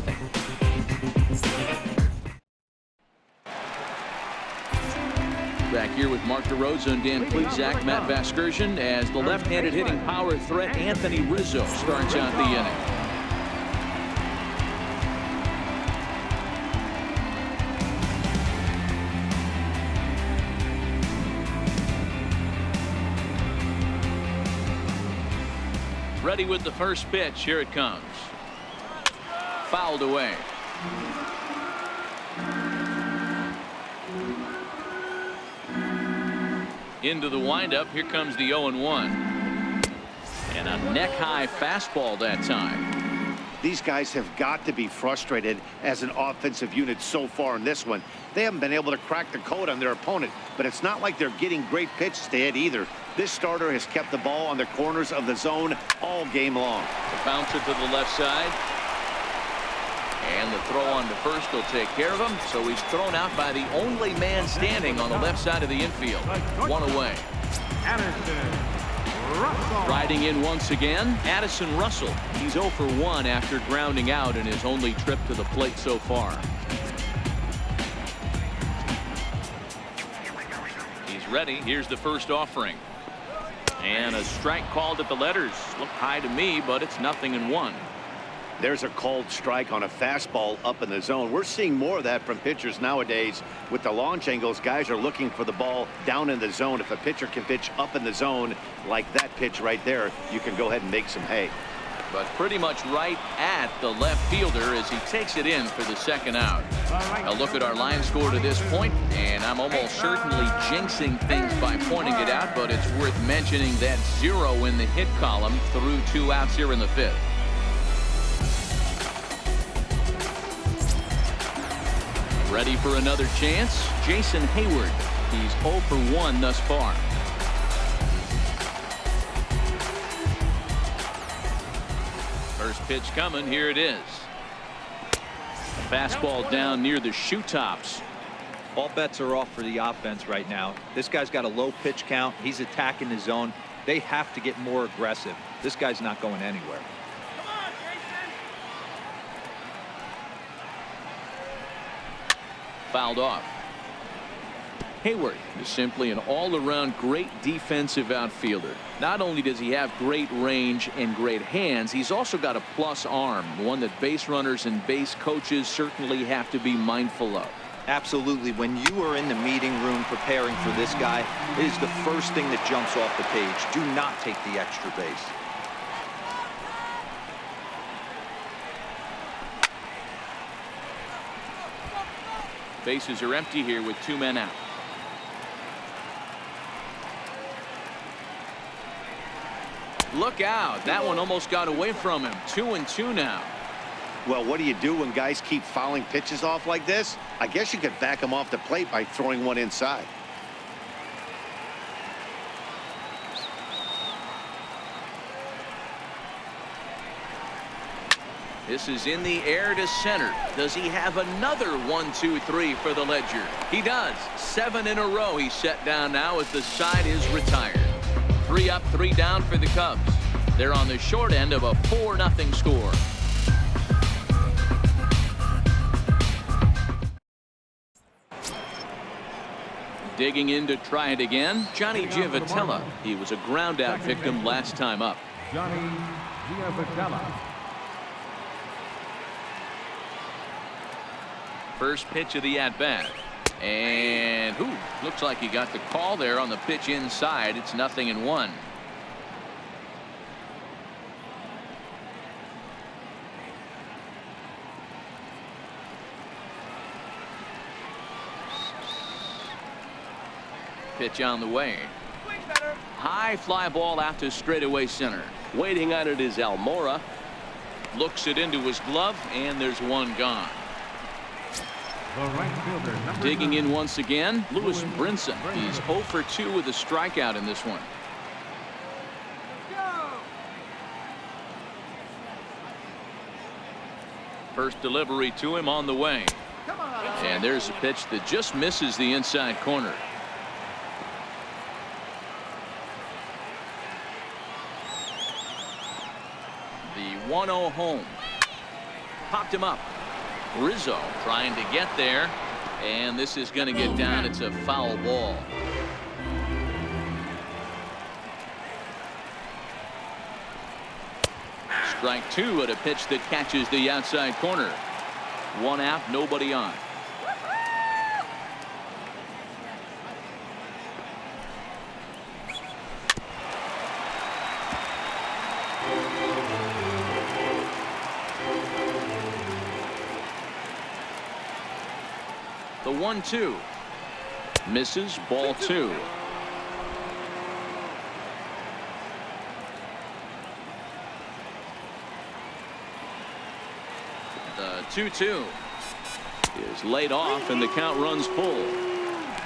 Back here with Mark DeRosa and Dan Plesac, Matt Vasgersian, as the left-handed hitting power threat Anthony Rizzo starts out the inning. Ready with the first pitch. Here it comes. Fouled away. Into the windup. Here comes the 0-1. And a neck-high fastball that time. These guys have got to be frustrated as an offensive unit so far in this one. They haven't been able to crack the code on their opponent, but it's not like they're getting great pitches to hit either. This starter has kept the ball on the corners of the zone all game long. The bouncer to the left side. And the throw on to first will take care of him. So he's thrown out by the only man standing on the left side of the infield. One away. Riding in once again, Addison Russell. He's 0 for 1 after grounding out in his only trip to the plate so far. He's ready. Here's the first offering. And a strike called at the letters. Looked high to me, but it's 0-1. There's a called strike on a fastball up in the zone. We're seeing more of that from pitchers nowadays. With the launch angles, guys are looking for the ball down in the zone. If a pitcher can pitch up in the zone like that pitch right there, you can go ahead and make some hay. But pretty much right at the left fielder as he takes it in for the second out. A look at our line score to this point, and I'm almost certainly jinxing things by pointing it out, but it's worth mentioning that 0 in the hit column through 2 outs here in the 5th. Ready for another chance. Jason Hayward. He's 0 for 1 thus far. First pitch coming. Here it is. A fastball down near the shoe tops. All bets are off for the offense right now. This guy's got a low pitch count. He's attacking the zone. They have to get more aggressive. This guy's not going anywhere. Fouled off. Hayward is simply an all-around great defensive outfielder. Not only does he have great range and great hands, he's also got a plus arm, one that base runners and base coaches certainly have to be mindful of. Absolutely. When you are in the meeting room preparing for this guy, it is the first thing that jumps off the page. Do not take the extra base. Bases are empty here with 2 men out. Look out. That one almost got away from him. 2-2 now. Well, what do you do when guys keep fouling pitches off like this? I guess you could back them off the plate by throwing one inside. This is in the air to center. Does he have another 1-2-3 for the ledger? He does. 7 in a row he's set down now as the side is retired. 3 up, 3 down for the Cubs. They're on the short end of a 4-0 score. Digging in to try it again, Johnny Giavotella. He was a ground out victim last time up. Johnny Giavotella. First pitch of the at-bat. And looks like he got the call there on the pitch inside. It's 0-1. Pitch on the way. High fly ball out to straightaway center. Waiting on it is Almora. Looks it into his glove, and there's one gone. The right fielder, Digging in once again, Lewis Brinson. He's 0 for 2 with a strikeout in this one. First delivery to him on the way. And there's a pitch that just misses the inside corner. The 1-0 home. Popped him up. Rizzo trying to get there, and this is going to get down. It's a foul ball. Strike 2 at a pitch that catches the outside corner. 1 out, nobody on. 1-2. Misses, ball 2. The 2-2 is laid off and the count runs full.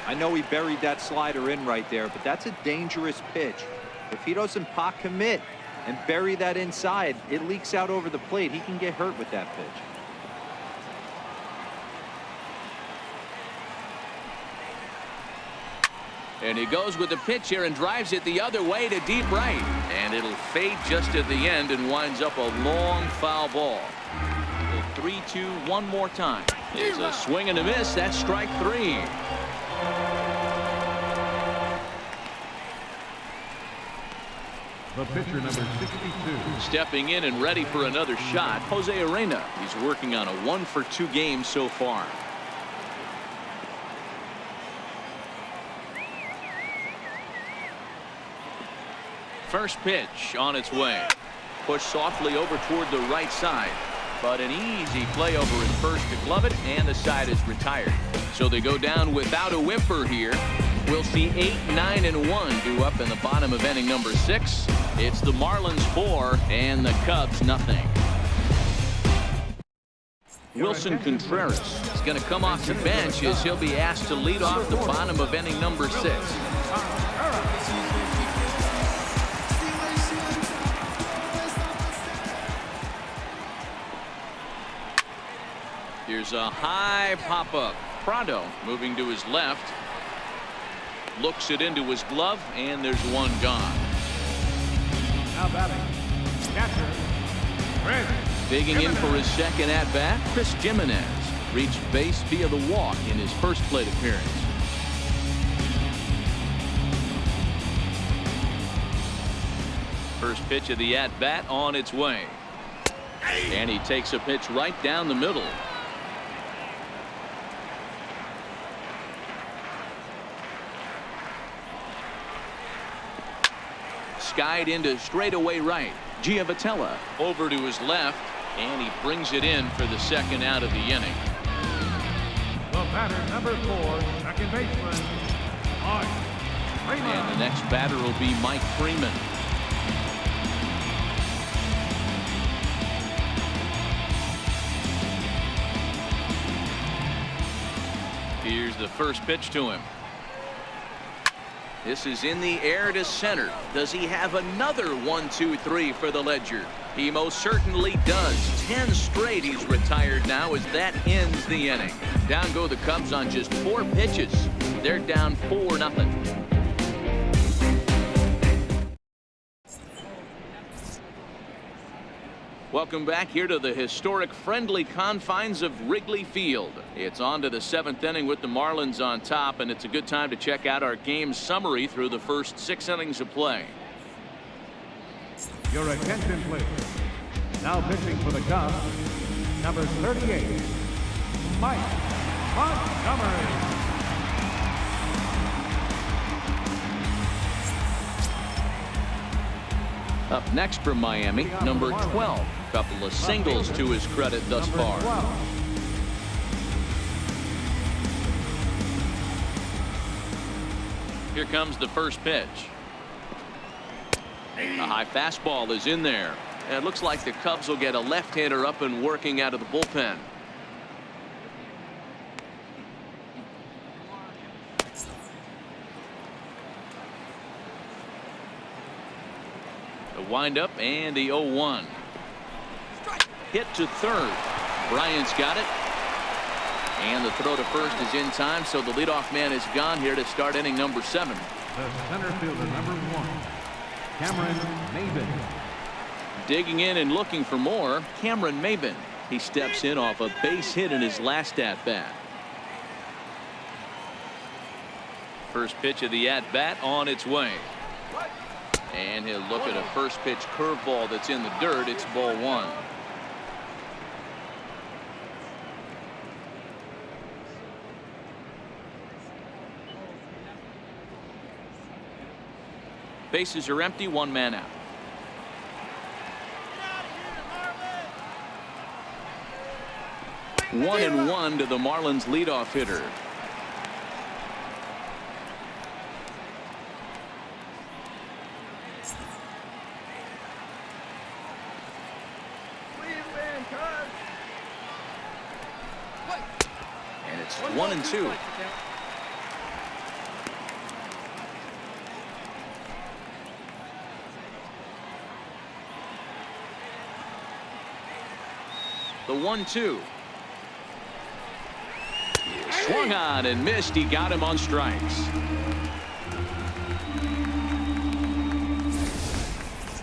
I know he buried that slider in right there, but that's a dangerous pitch. If he doesn't pot commit and bury that inside, it leaks out over the plate. He can get hurt with that pitch. And he goes with the pitch here and drives it the other way to deep right. And it'll fade just at the end and winds up a long foul ball. 3-2 one more time. It's a swing and a miss. That's strike 3. The pitcher, number 62. Stepping in and ready for another shot, Jose Arena. He's working on a 1-for-2 game so far. First pitch on its way. Pushed softly over toward the right side. But an easy play over at first to glove it, and the side is retired. So they go down without a whimper here. We'll see 8, 9, and 1 due up in the bottom of inning number 6. It's the Marlins 4 and the Cubs nothing. Wilson Contreras is going to come off the bench as he'll be asked to lead off the bottom of inning number 6. Here's a high pop-up. Prado moving to his left. Looks it into his glove, and there's one gone. Now batting, catcher, Chris Digging in for his second at-bat, Chris Jimenez reached base via the walk in his first plate appearance. First pitch of the at-bat on its way. And he takes a pitch right down the middle. Skied into straightaway right. Giavotella over to his left, and he brings it in for the second out of the inning. The batter, number 4, second baseman, Mike Freeman. And the next batter will be Mike Freeman. Here's the first pitch to him. This is in the air to center. Does he have another 1-2-3 for the Ledger? He most certainly does. 10 straight he's retired now as that ends the inning. Down go the Cubs on just 4 pitches. They're down 4-0. Welcome back here to the historic friendly confines of Wrigley Field. It's on to the 7th inning with the Marlins on top, and it's a good time to check out our game summary through the first 6 innings of play. Your attention, please. Now pitching for the Cubs, number 38, Mike Montgomery. Up next from Miami, number 12. Couple of singles to his credit thus far. Here comes the first pitch. A high fastball is in there. And it looks like the Cubs will get a left-hander up and working out of the bullpen. The windup and the 0-1. Hit to third. Bryant's got it. And the throw to first is in time, so the leadoff man is gone here to start inning number 7. The center fielder, number 1, Cameron Maybin. Digging in and looking for more, Cameron Maybin. He steps in off a base hit in his last at-bat. First pitch of the at-bat on its way. And he'll look at a first pitch curveball that's in the dirt. It's ball 1. Bases are empty, 1 man out. One and 1 to the Marlins leadoff hitter. And it's 1-2. The 1-2. Swung on and missed. He got him on strikes.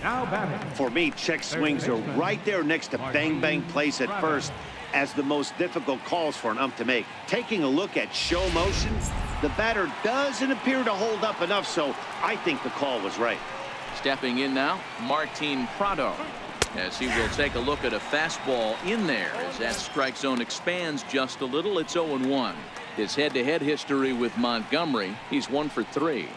Now batting. For me, check swings are right there next to bang-bang plays at first as the most difficult calls for an ump to make. Taking a look at show motion, the batter doesn't appear to hold up enough, so I think the call was right. Stepping in now, Martin Prado, as he will take a look at a fastball in there as that strike zone expands just a little. It's 0-1. His head-to-head history with Montgomery, he's 1 for 3.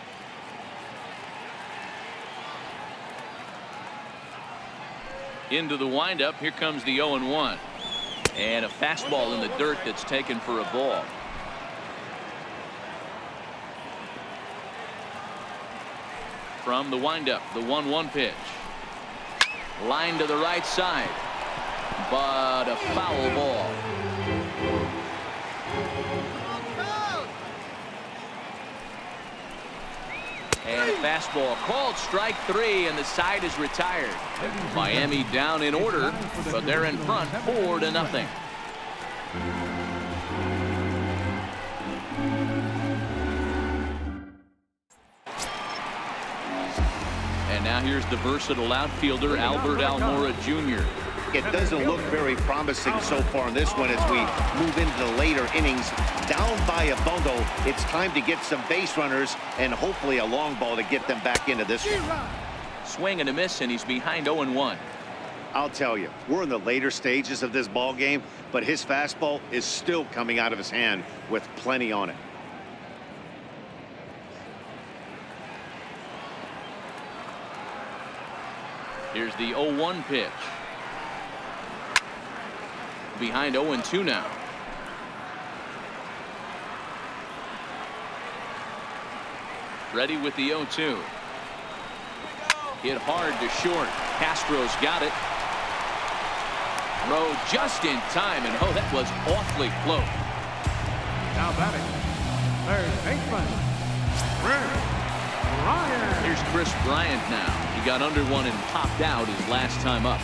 Into the windup. Here comes the 0-1. And a fastball in the dirt that's taken for a ball. From the windup, the 1-1 pitch. Line to the right side, but a foul ball. And a fastball called strike 3, and the side is retired. Miami down in order, but they're in front 4-0. And now here's the versatile outfielder Albert Almora Jr. It doesn't look very promising so far in this one as we move into the later innings. Down by a bundle, it's time to get some base runners and hopefully a long ball to get them back into this one. Swing and a miss, and he's behind 0-1. I'll tell you, we're in the later stages of this ball game, but his fastball is still coming out of his hand with plenty on it. Here's the 0-1 pitch. Behind 0-2 now. Ready with the 0-2. Hit hard to short. Castro's got it. Throw just in time, and oh, that was awfully close. Now batting, third baseman, Ryan. Here's Chris Bryant now. He got under one and popped out his last time up.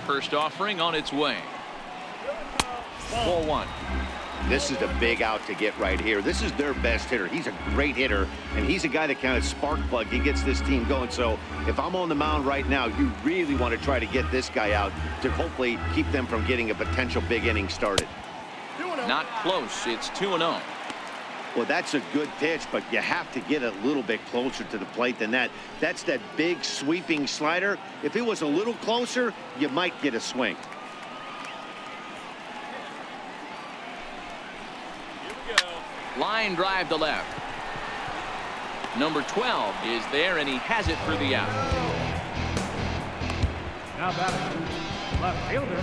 First offering on its way. 4-1. This is the big out to get right here. This is their best hitter. He's a great hitter, and he's a guy that kind of spark plug. He gets this team going. So if I'm on the mound right now, you really want to try to get this guy out to hopefully keep them from getting a potential big inning started. Not close. It's 2-0. Well, that's a good pitch, but you have to get a little bit closer to the plate than that. That's that big sweeping slider. If it was a little closer, you might get a swing. Line drive to left. Number 12 is there, and he has it for the out. Now batting, left fielder,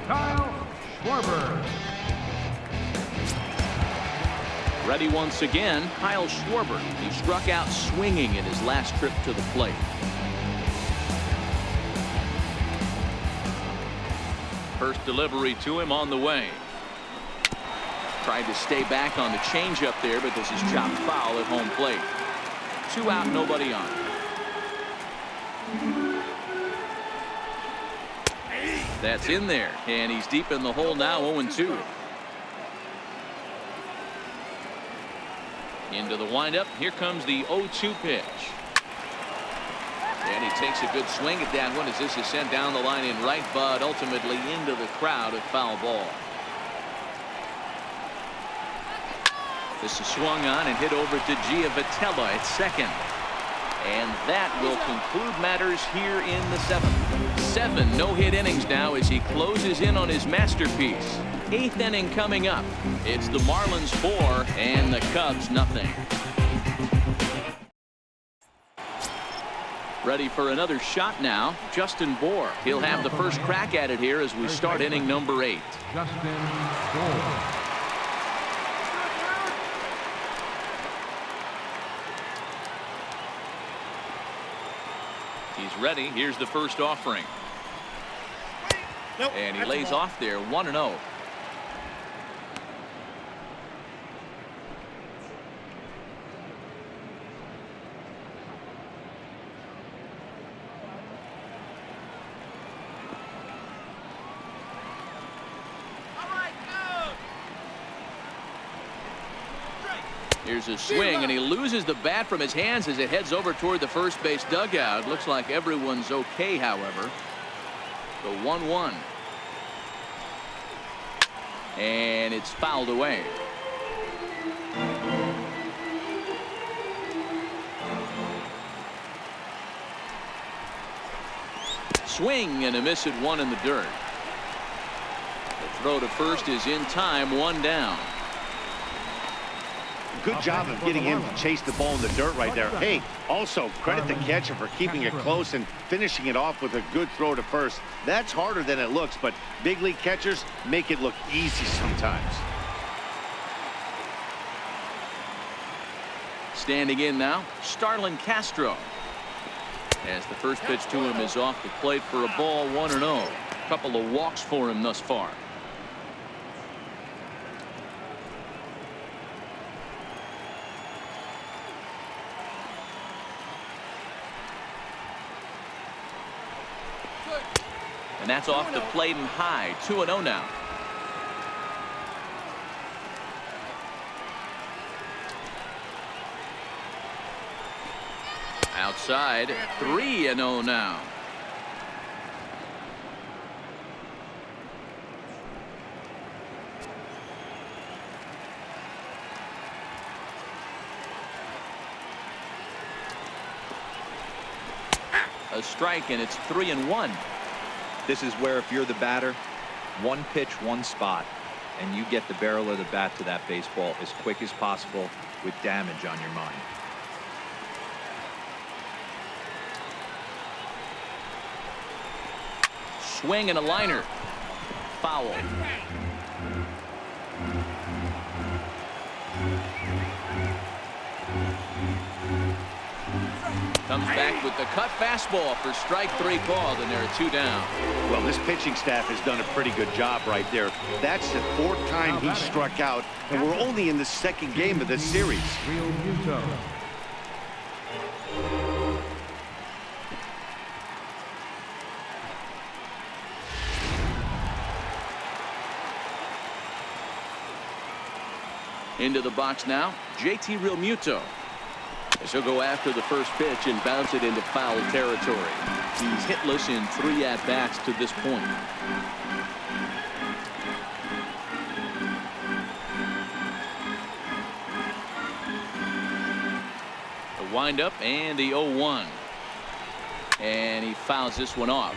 Kyle Schwarber. Ready once again, Kyle Schwarber. He struck out swinging in his last trip to the plate. First delivery to him on the way. Tried to stay back on the changeup there, but this is chopped foul at home plate. 2 out, nobody on. That's in there, and he's deep in the hole now, 0-2. Into the windup. Here comes the 0-2 pitch. And he takes a good swing at that one as this is sent down the line in right, but ultimately into the crowd, a foul ball. This is swung on and hit over to Giavotella at second. And that will conclude matters here in the 7th. 7 no-hit innings now as he closes in on his masterpiece. 8th inning coming up. It's the Marlins 4 and the Cubs nothing. Ready for another shot now. Justin Bohr. He'll have the first crack at it here as we start inning number 8. Justin Bohr. He's ready. Here's the first offering. Nope, And he that's a lays ball. off there 1-0. Here's a swing, and he loses the bat from his hands as it heads over toward the first base dugout. Looks like everyone's okay, however. The 1-1. And it's fouled away. Swing and a miss at 1 in the dirt. The throw to first is in time, 1 down. Good job of getting him to chase the ball in the dirt right there. Hey, also credit the catcher for keeping it close and finishing it off with a good throw to first. That's harder than it looks, but big league catchers make it look easy sometimes. Standing in now, Starlin Castro. As the first pitch to him is off the plate for a ball, 1-0. A couple of walks for him thus far. And that's off the plate and high. 2-0 now. Outside, 3-0 now. A strike, and it's 3-1. This is where if you're the batter, one pitch, one spot, and you get the barrel of the bat to that baseball as quick as possible with damage on your mind. Swing and a liner. Foul. Comes back with the cut fastball for strike 3 called, and there are 2 down. Well, this pitching staff has done a pretty good job right there. That's the 4th time he struck out, and we're only in the 2nd game of this series. Real Muto. Into the box now, JT Realmuto. As he'll go after the first pitch and bounce it into foul territory. He's hitless in 3 at-bats to this point. The windup and the 0-1. And he fouls this one off.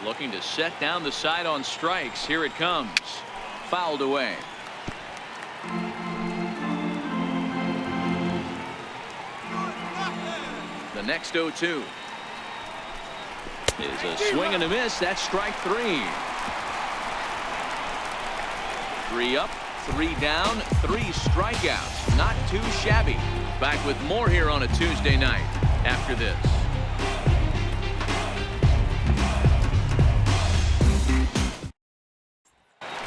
Looking to set down the side on strikes. Here it comes. Fouled away. The next 0-2 is a swing and a miss. That's strike 3. 3 up, 3 down, 3 strikeouts. Not too shabby. Back with more here on a Tuesday night after this.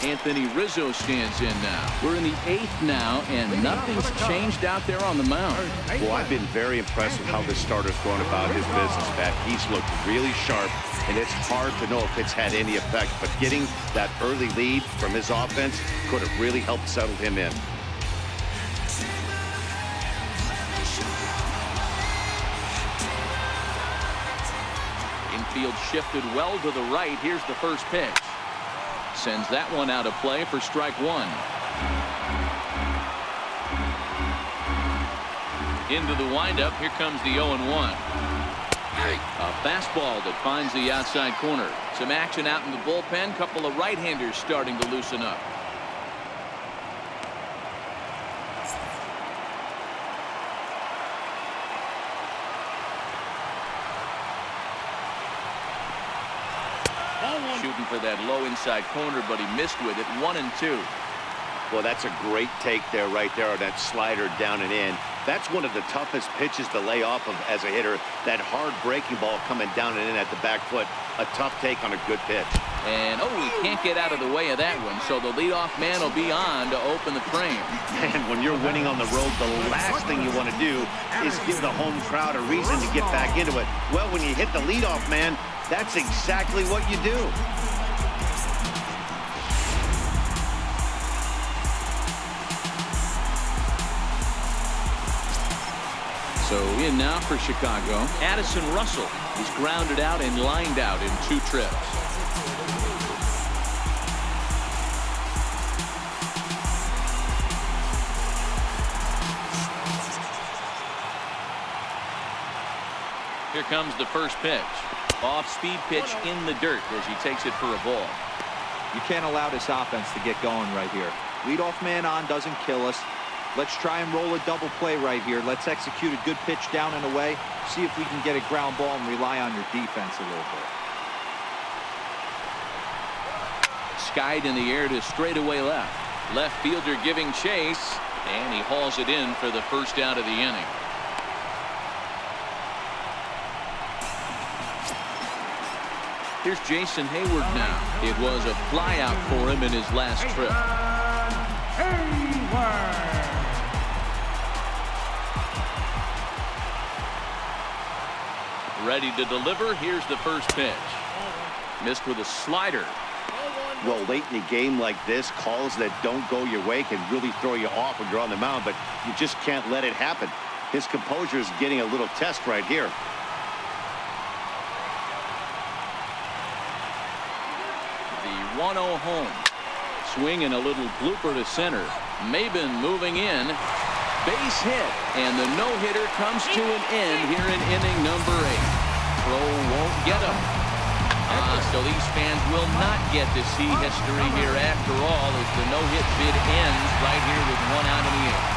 Anthony Rizzo stands in now. We're in the 8th now, and nothing's changed out there on the mound. Well, I've been very impressed with how this starter's going about his business, Pat. He's looked really sharp, and it's hard to know if it's had any effect. But getting that early lead from his offense could have really helped settle him in. Infield shifted well to the right. Here's the first pitch. Sends that one out of play for strike 1. Into the windup. Here comes the 0-1. A fastball that finds the outside corner. Some action out in the bullpen. Couple of right-handers starting to loosen up. shooting for that low inside corner, but he missed with it. 1-2. Well, that's a great take there, right there, on that slider down and in. That's one of the toughest pitches to lay off of as a hitter. That hard breaking ball coming down and in at the back foot. A tough take on a good pitch. And, he can't get out of the way of that one, so the leadoff man will be on to open the frame. And when you're winning on the road, the last thing you want to do is give the home crowd a reason to get back into it. Well, when you hit the leadoff man, that's exactly what you do. So in now for Chicago, Addison Russell. He's grounded out and lined out in 2 trips. Here comes the first pitch. Off-speed pitch in the dirt as he takes it for a ball. You can't allow this offense to get going right here. Leadoff man on doesn't kill us. Let's try and roll a double play right here. Let's execute a good pitch down and away. See if we can get a ground ball and rely on your defense a little bit. Skied in the air to straightaway left. Left fielder giving chase, and he hauls it in for the first out of the inning. Here's Jason Hayward now. It was a flyout for him in his last trip. Ready to deliver. Here's the first pitch. Missed with a slider. Well, late in a game like this, calls that don't go your way can really throw you off when you're on the mound, but you just can't let it happen. His composure is getting a little test right here. The 1-0 home. Swing and a little blooper to center. Maben moving in. Base hit, and the no-hitter comes to an end here in inning number 8. Throw won't get him. So these fans will not get to see history here after all, as the no-hit bid ends right here with 1 out in the inning.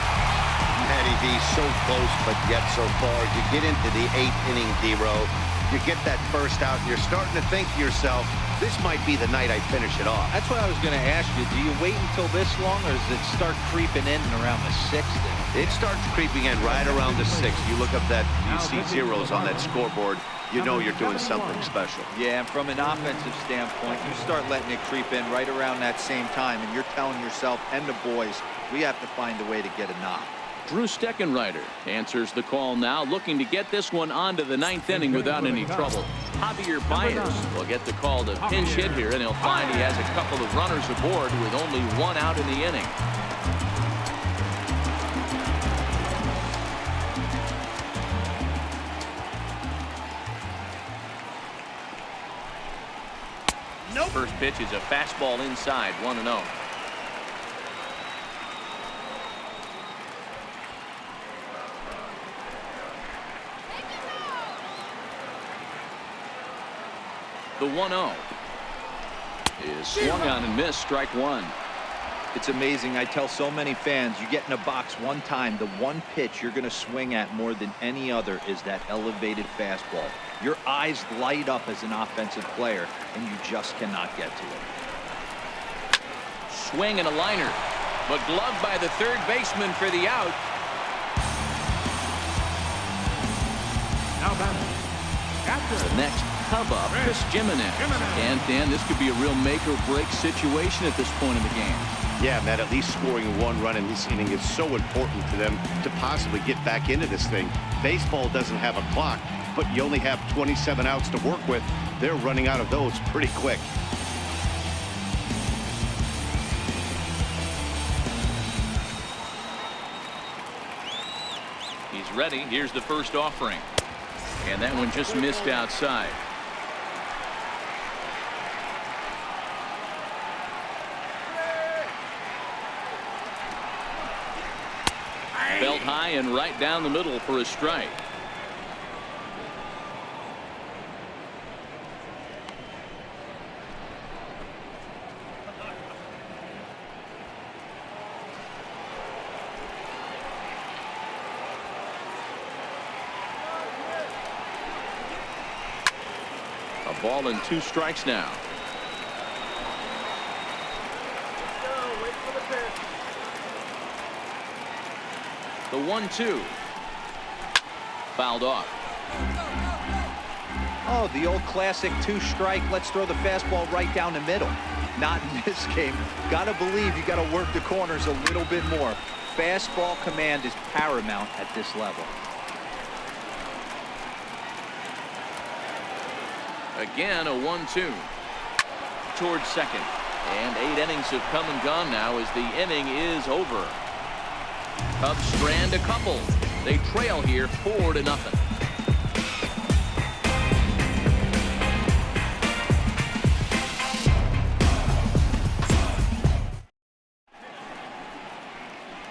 Matty V, so close, but yet so far. You get into the 8th inning, D-Row. You get that first out, and you're starting to think to yourself, this might be the night I finish it off. That's what I was going to ask you. Do you wait until this long, or does it start creeping in around the 6th? It starts creeping in right around the 6th. You look up that, you see zeros on that scoreboard. You know you're doing something special. Yeah, and from an offensive standpoint, you start letting it creep in right around that same time, and you're telling yourself and the boys, we have to find a way to get a knock. Drew Steckenrider answers the call now, looking to get this one onto the 9th inning without any trouble. Javier Baez will get the call to pinch hit here, and he'll find he has a couple of runners aboard with only 1 out in the inning. First pitch is a fastball inside, 1-0. The 1-0 is swung on and missed, strike 1. It's amazing. I tell so many fans, you get in a box one time, the one pitch you're going to swing at more than any other is that elevated fastball. Your eyes light up as an offensive player, and you just cannot get to it. Swing and a liner, but gloved by the third baseman for the out. Now batting, catcher. The next Cub up, Chris Jimenez. And Dan, this could be a real make or break situation at this point in the game. Yeah, Matt, at least scoring 1 run in this inning is so important to them to possibly get back into this thing. Baseball doesn't have a clock, but you only have 27 outs to work with. They're running out of those pretty quick. He's ready. Here's the first offering. And that one just missed outside. Belt high and right down the middle for a strike. A ball and 2 strikes now. The 1-2. Fouled off. Oh, the old classic 2-strike. Let's throw the fastball right down the middle. Not in this game. Gotta believe you gotta work the corners a little bit more. Fastball command is paramount at this level. Again, a 1-2. Towards second. And 8 innings have come and gone now as the inning is over. Cubs strand a couple. They trail here 4-0.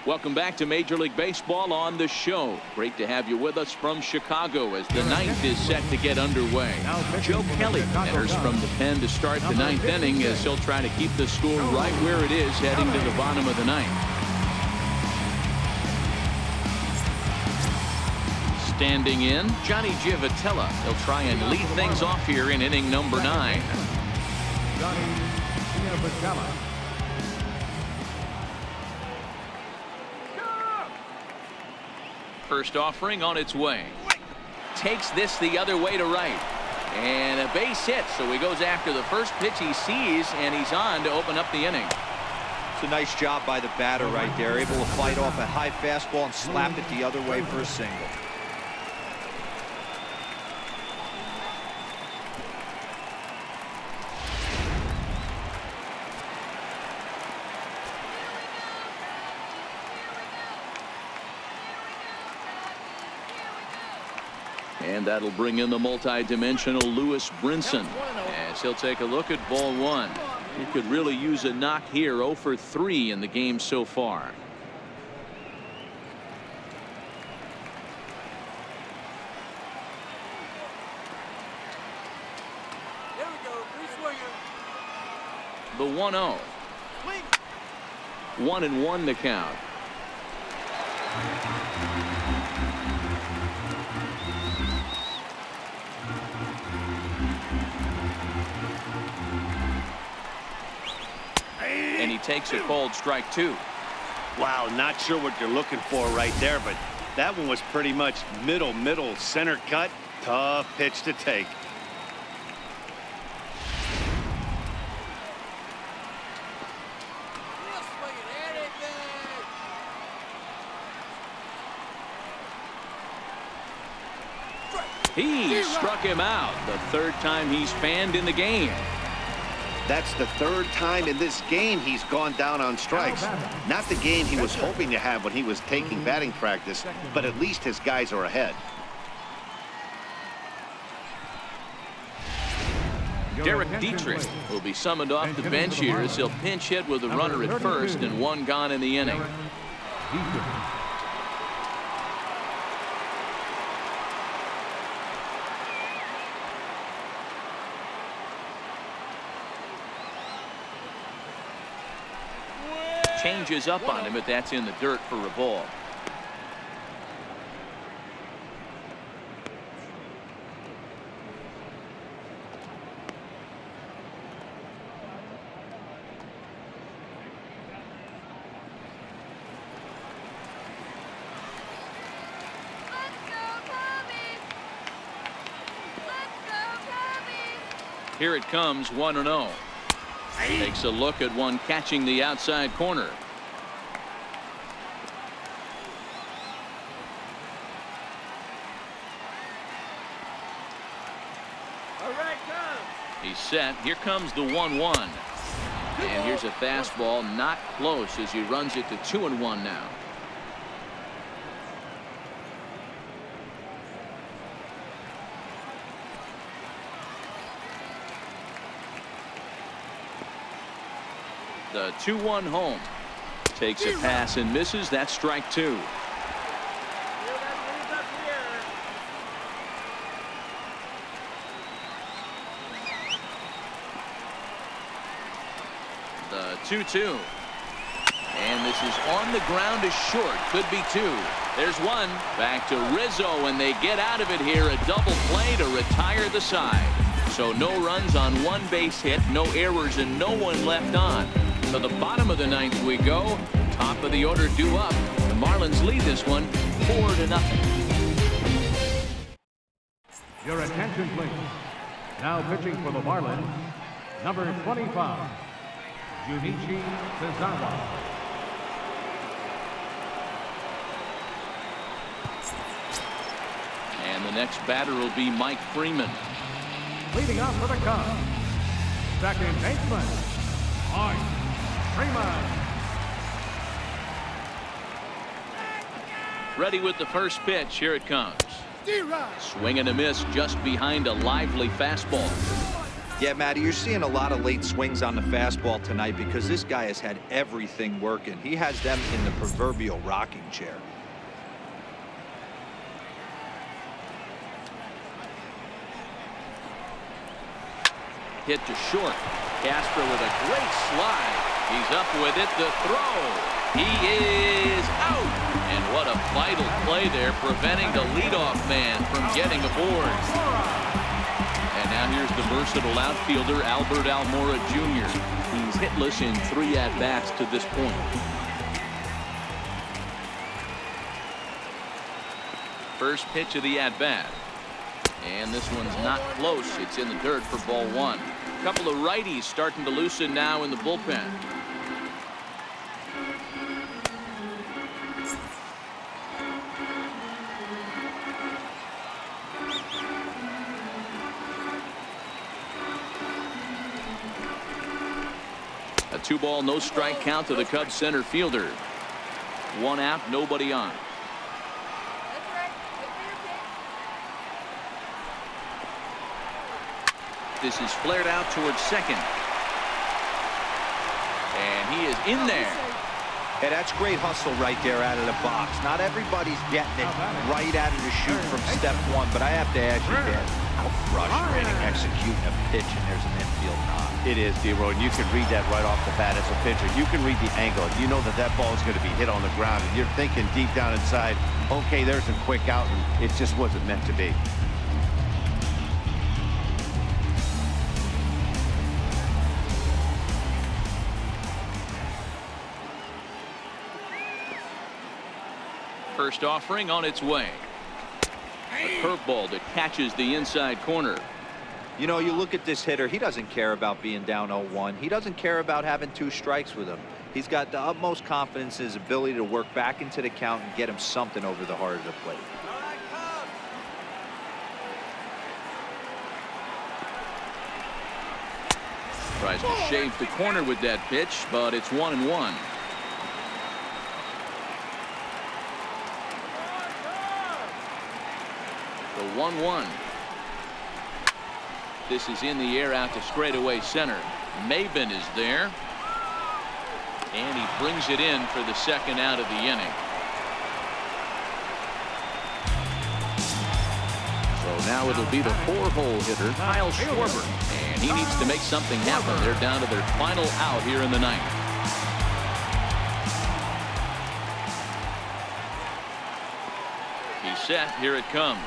Welcome back to Major League Baseball on the show. Great to have you with us from Chicago as the ninth is set to get underway. Joe Kelly enters from the pen to start the ninth inning as he'll try to keep the score right where it is heading to the bottom of the ninth. Standing in, Johnny Giavotella. He'll try and lead things off here in inning number 9. Johnny Giavotella. First offering on its way. Takes this the other way to right. And a base hit, so he goes after the first pitch he sees, and he's on to open up the inning. It's a nice job by the batter right there. Able to fight off a high fastball and slap it the other way for a single. And that'll bring in the multi-dimensional Lewis Brinson as he'll take a look at ball 1. He could really use a knock here. 0 for 3 in the game so far. There we go. Free swinger. The 1-0. 1-1 the count. And he takes a cold strike 2. Wow, not sure what you're looking for right there, but that one was pretty much middle center cut. Tough pitch to take. He struck him out. The third time he's fanned in the game. That's the third time in this game he's gone down on strikes. Not the game he was hoping to have when he was taking batting practice, but at least his guys are ahead. Derek Dietrich will be summoned off the bench here as he'll pinch hit with a runner at first and 1 gone in the inning. Changes up on him, but that's in the dirt for a ball. Here it comes, 1-0. Takes a look at one catching the outside corner. He's set. Here comes the 1-1. And here's a fastball not close as he runs it to 2-1 now. The 2-1 home. Takes a pass and misses. That's strike 2. The 2-2. And this is on the ground is short. Could be 2. There's 1. Back to Rizzo, and they get out of it here. A double play to retire the side. So no runs on 1 base hit, no errors, and no one left on. To the bottom of the ninth we go. Top of the order due up. The Marlins lead this one 4-0. Your attention, please. Now pitching for the Marlins, number 25, Junichi Suzawa. And the next batter will be Mike Freeman. Leading off for the Cubs, second baseman, Mike Freeman. Ready with the first pitch. Here it comes. Swing and a miss just behind a lively fastball. Yeah, Matty, you're seeing a lot of late swings on the fastball tonight because this guy has had everything working. He has them in the proverbial rocking chair. Hit to short. Casper with a great slide. He's up with it. The throw. He is out. And what a vital play there, preventing the leadoff man from getting aboard. And now here's the versatile outfielder, Albert Almora Jr. He's hitless in 3 at-bats to this point. First pitch of the at-bat. And this one's not close. It's in the dirt for ball 1. A couple of righties starting to loosen now in the bullpen. A 2-ball, no strike count to the Cubs center fielder. 1 out, nobody on. This is flared out towards second. And he is in there. Hey, that's great hustle right there out of the box. Not everybody's getting it right out of the chute from step 1, but I have to ask you, Dan, how frustrating executing a pitch and there's an infield knock. It is, D-Roy, and you can read that right off the bat as a pitcher. You can read the angle. You know that that ball is going to be hit on the ground, and you're thinking deep down inside, okay, there's a quick out, and it just wasn't meant to be. First offering on its way. A curveball that catches the inside corner. You know, you look at this hitter, he doesn't care about being down 0-1. He doesn't care about having 2 strikes with him. He's got the utmost confidence in his ability to work back into the count and get him something over the heart of the plate. Tries to shave the corner with that pitch, but it's 1-1. The 1-1. This is in the air out to straightaway center. Maben is there. And he brings it in for the second out of the inning. So now it'll be the 4-hole hitter, Kyle Schwarber. And he needs to make something happen. They're down to their final out here in the 9th. He's set. Here it comes.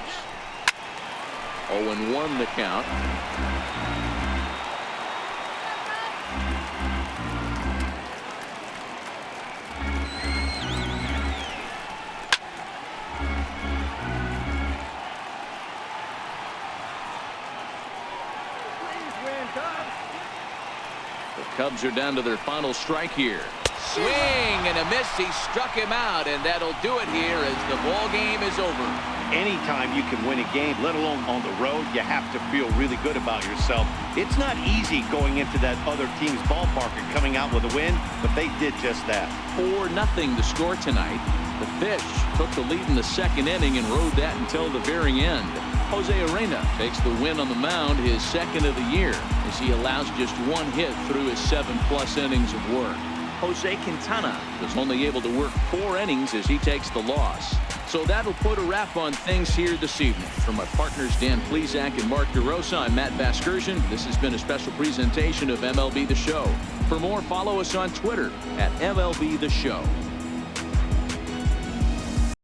0-1 the count. The Cubs are down to their final strike here. Swing and a miss. He struck him out, and that'll do it here as the ball game is over. Anytime you can win a game, let alone on the road, you have to feel really good about yourself. It's not easy going into that other team's ballpark and coming out with a win, but they did just that. 4-0 the score tonight. The Fish took the lead in the 2nd inning and rode that until the very end. Jose Arena takes the win on the mound, his 2nd of the year, as he allows just 1 hit through his 7+ innings of work. Jose Quintana was only able to work 4 innings as he takes the loss. So that'll put a wrap on things here this evening. From my partners Dan Plesac and Mark DeRosa, I'm Matt Vasgersian. This has been a special presentation of MLB The Show. For more, follow us on Twitter at MLB The Show.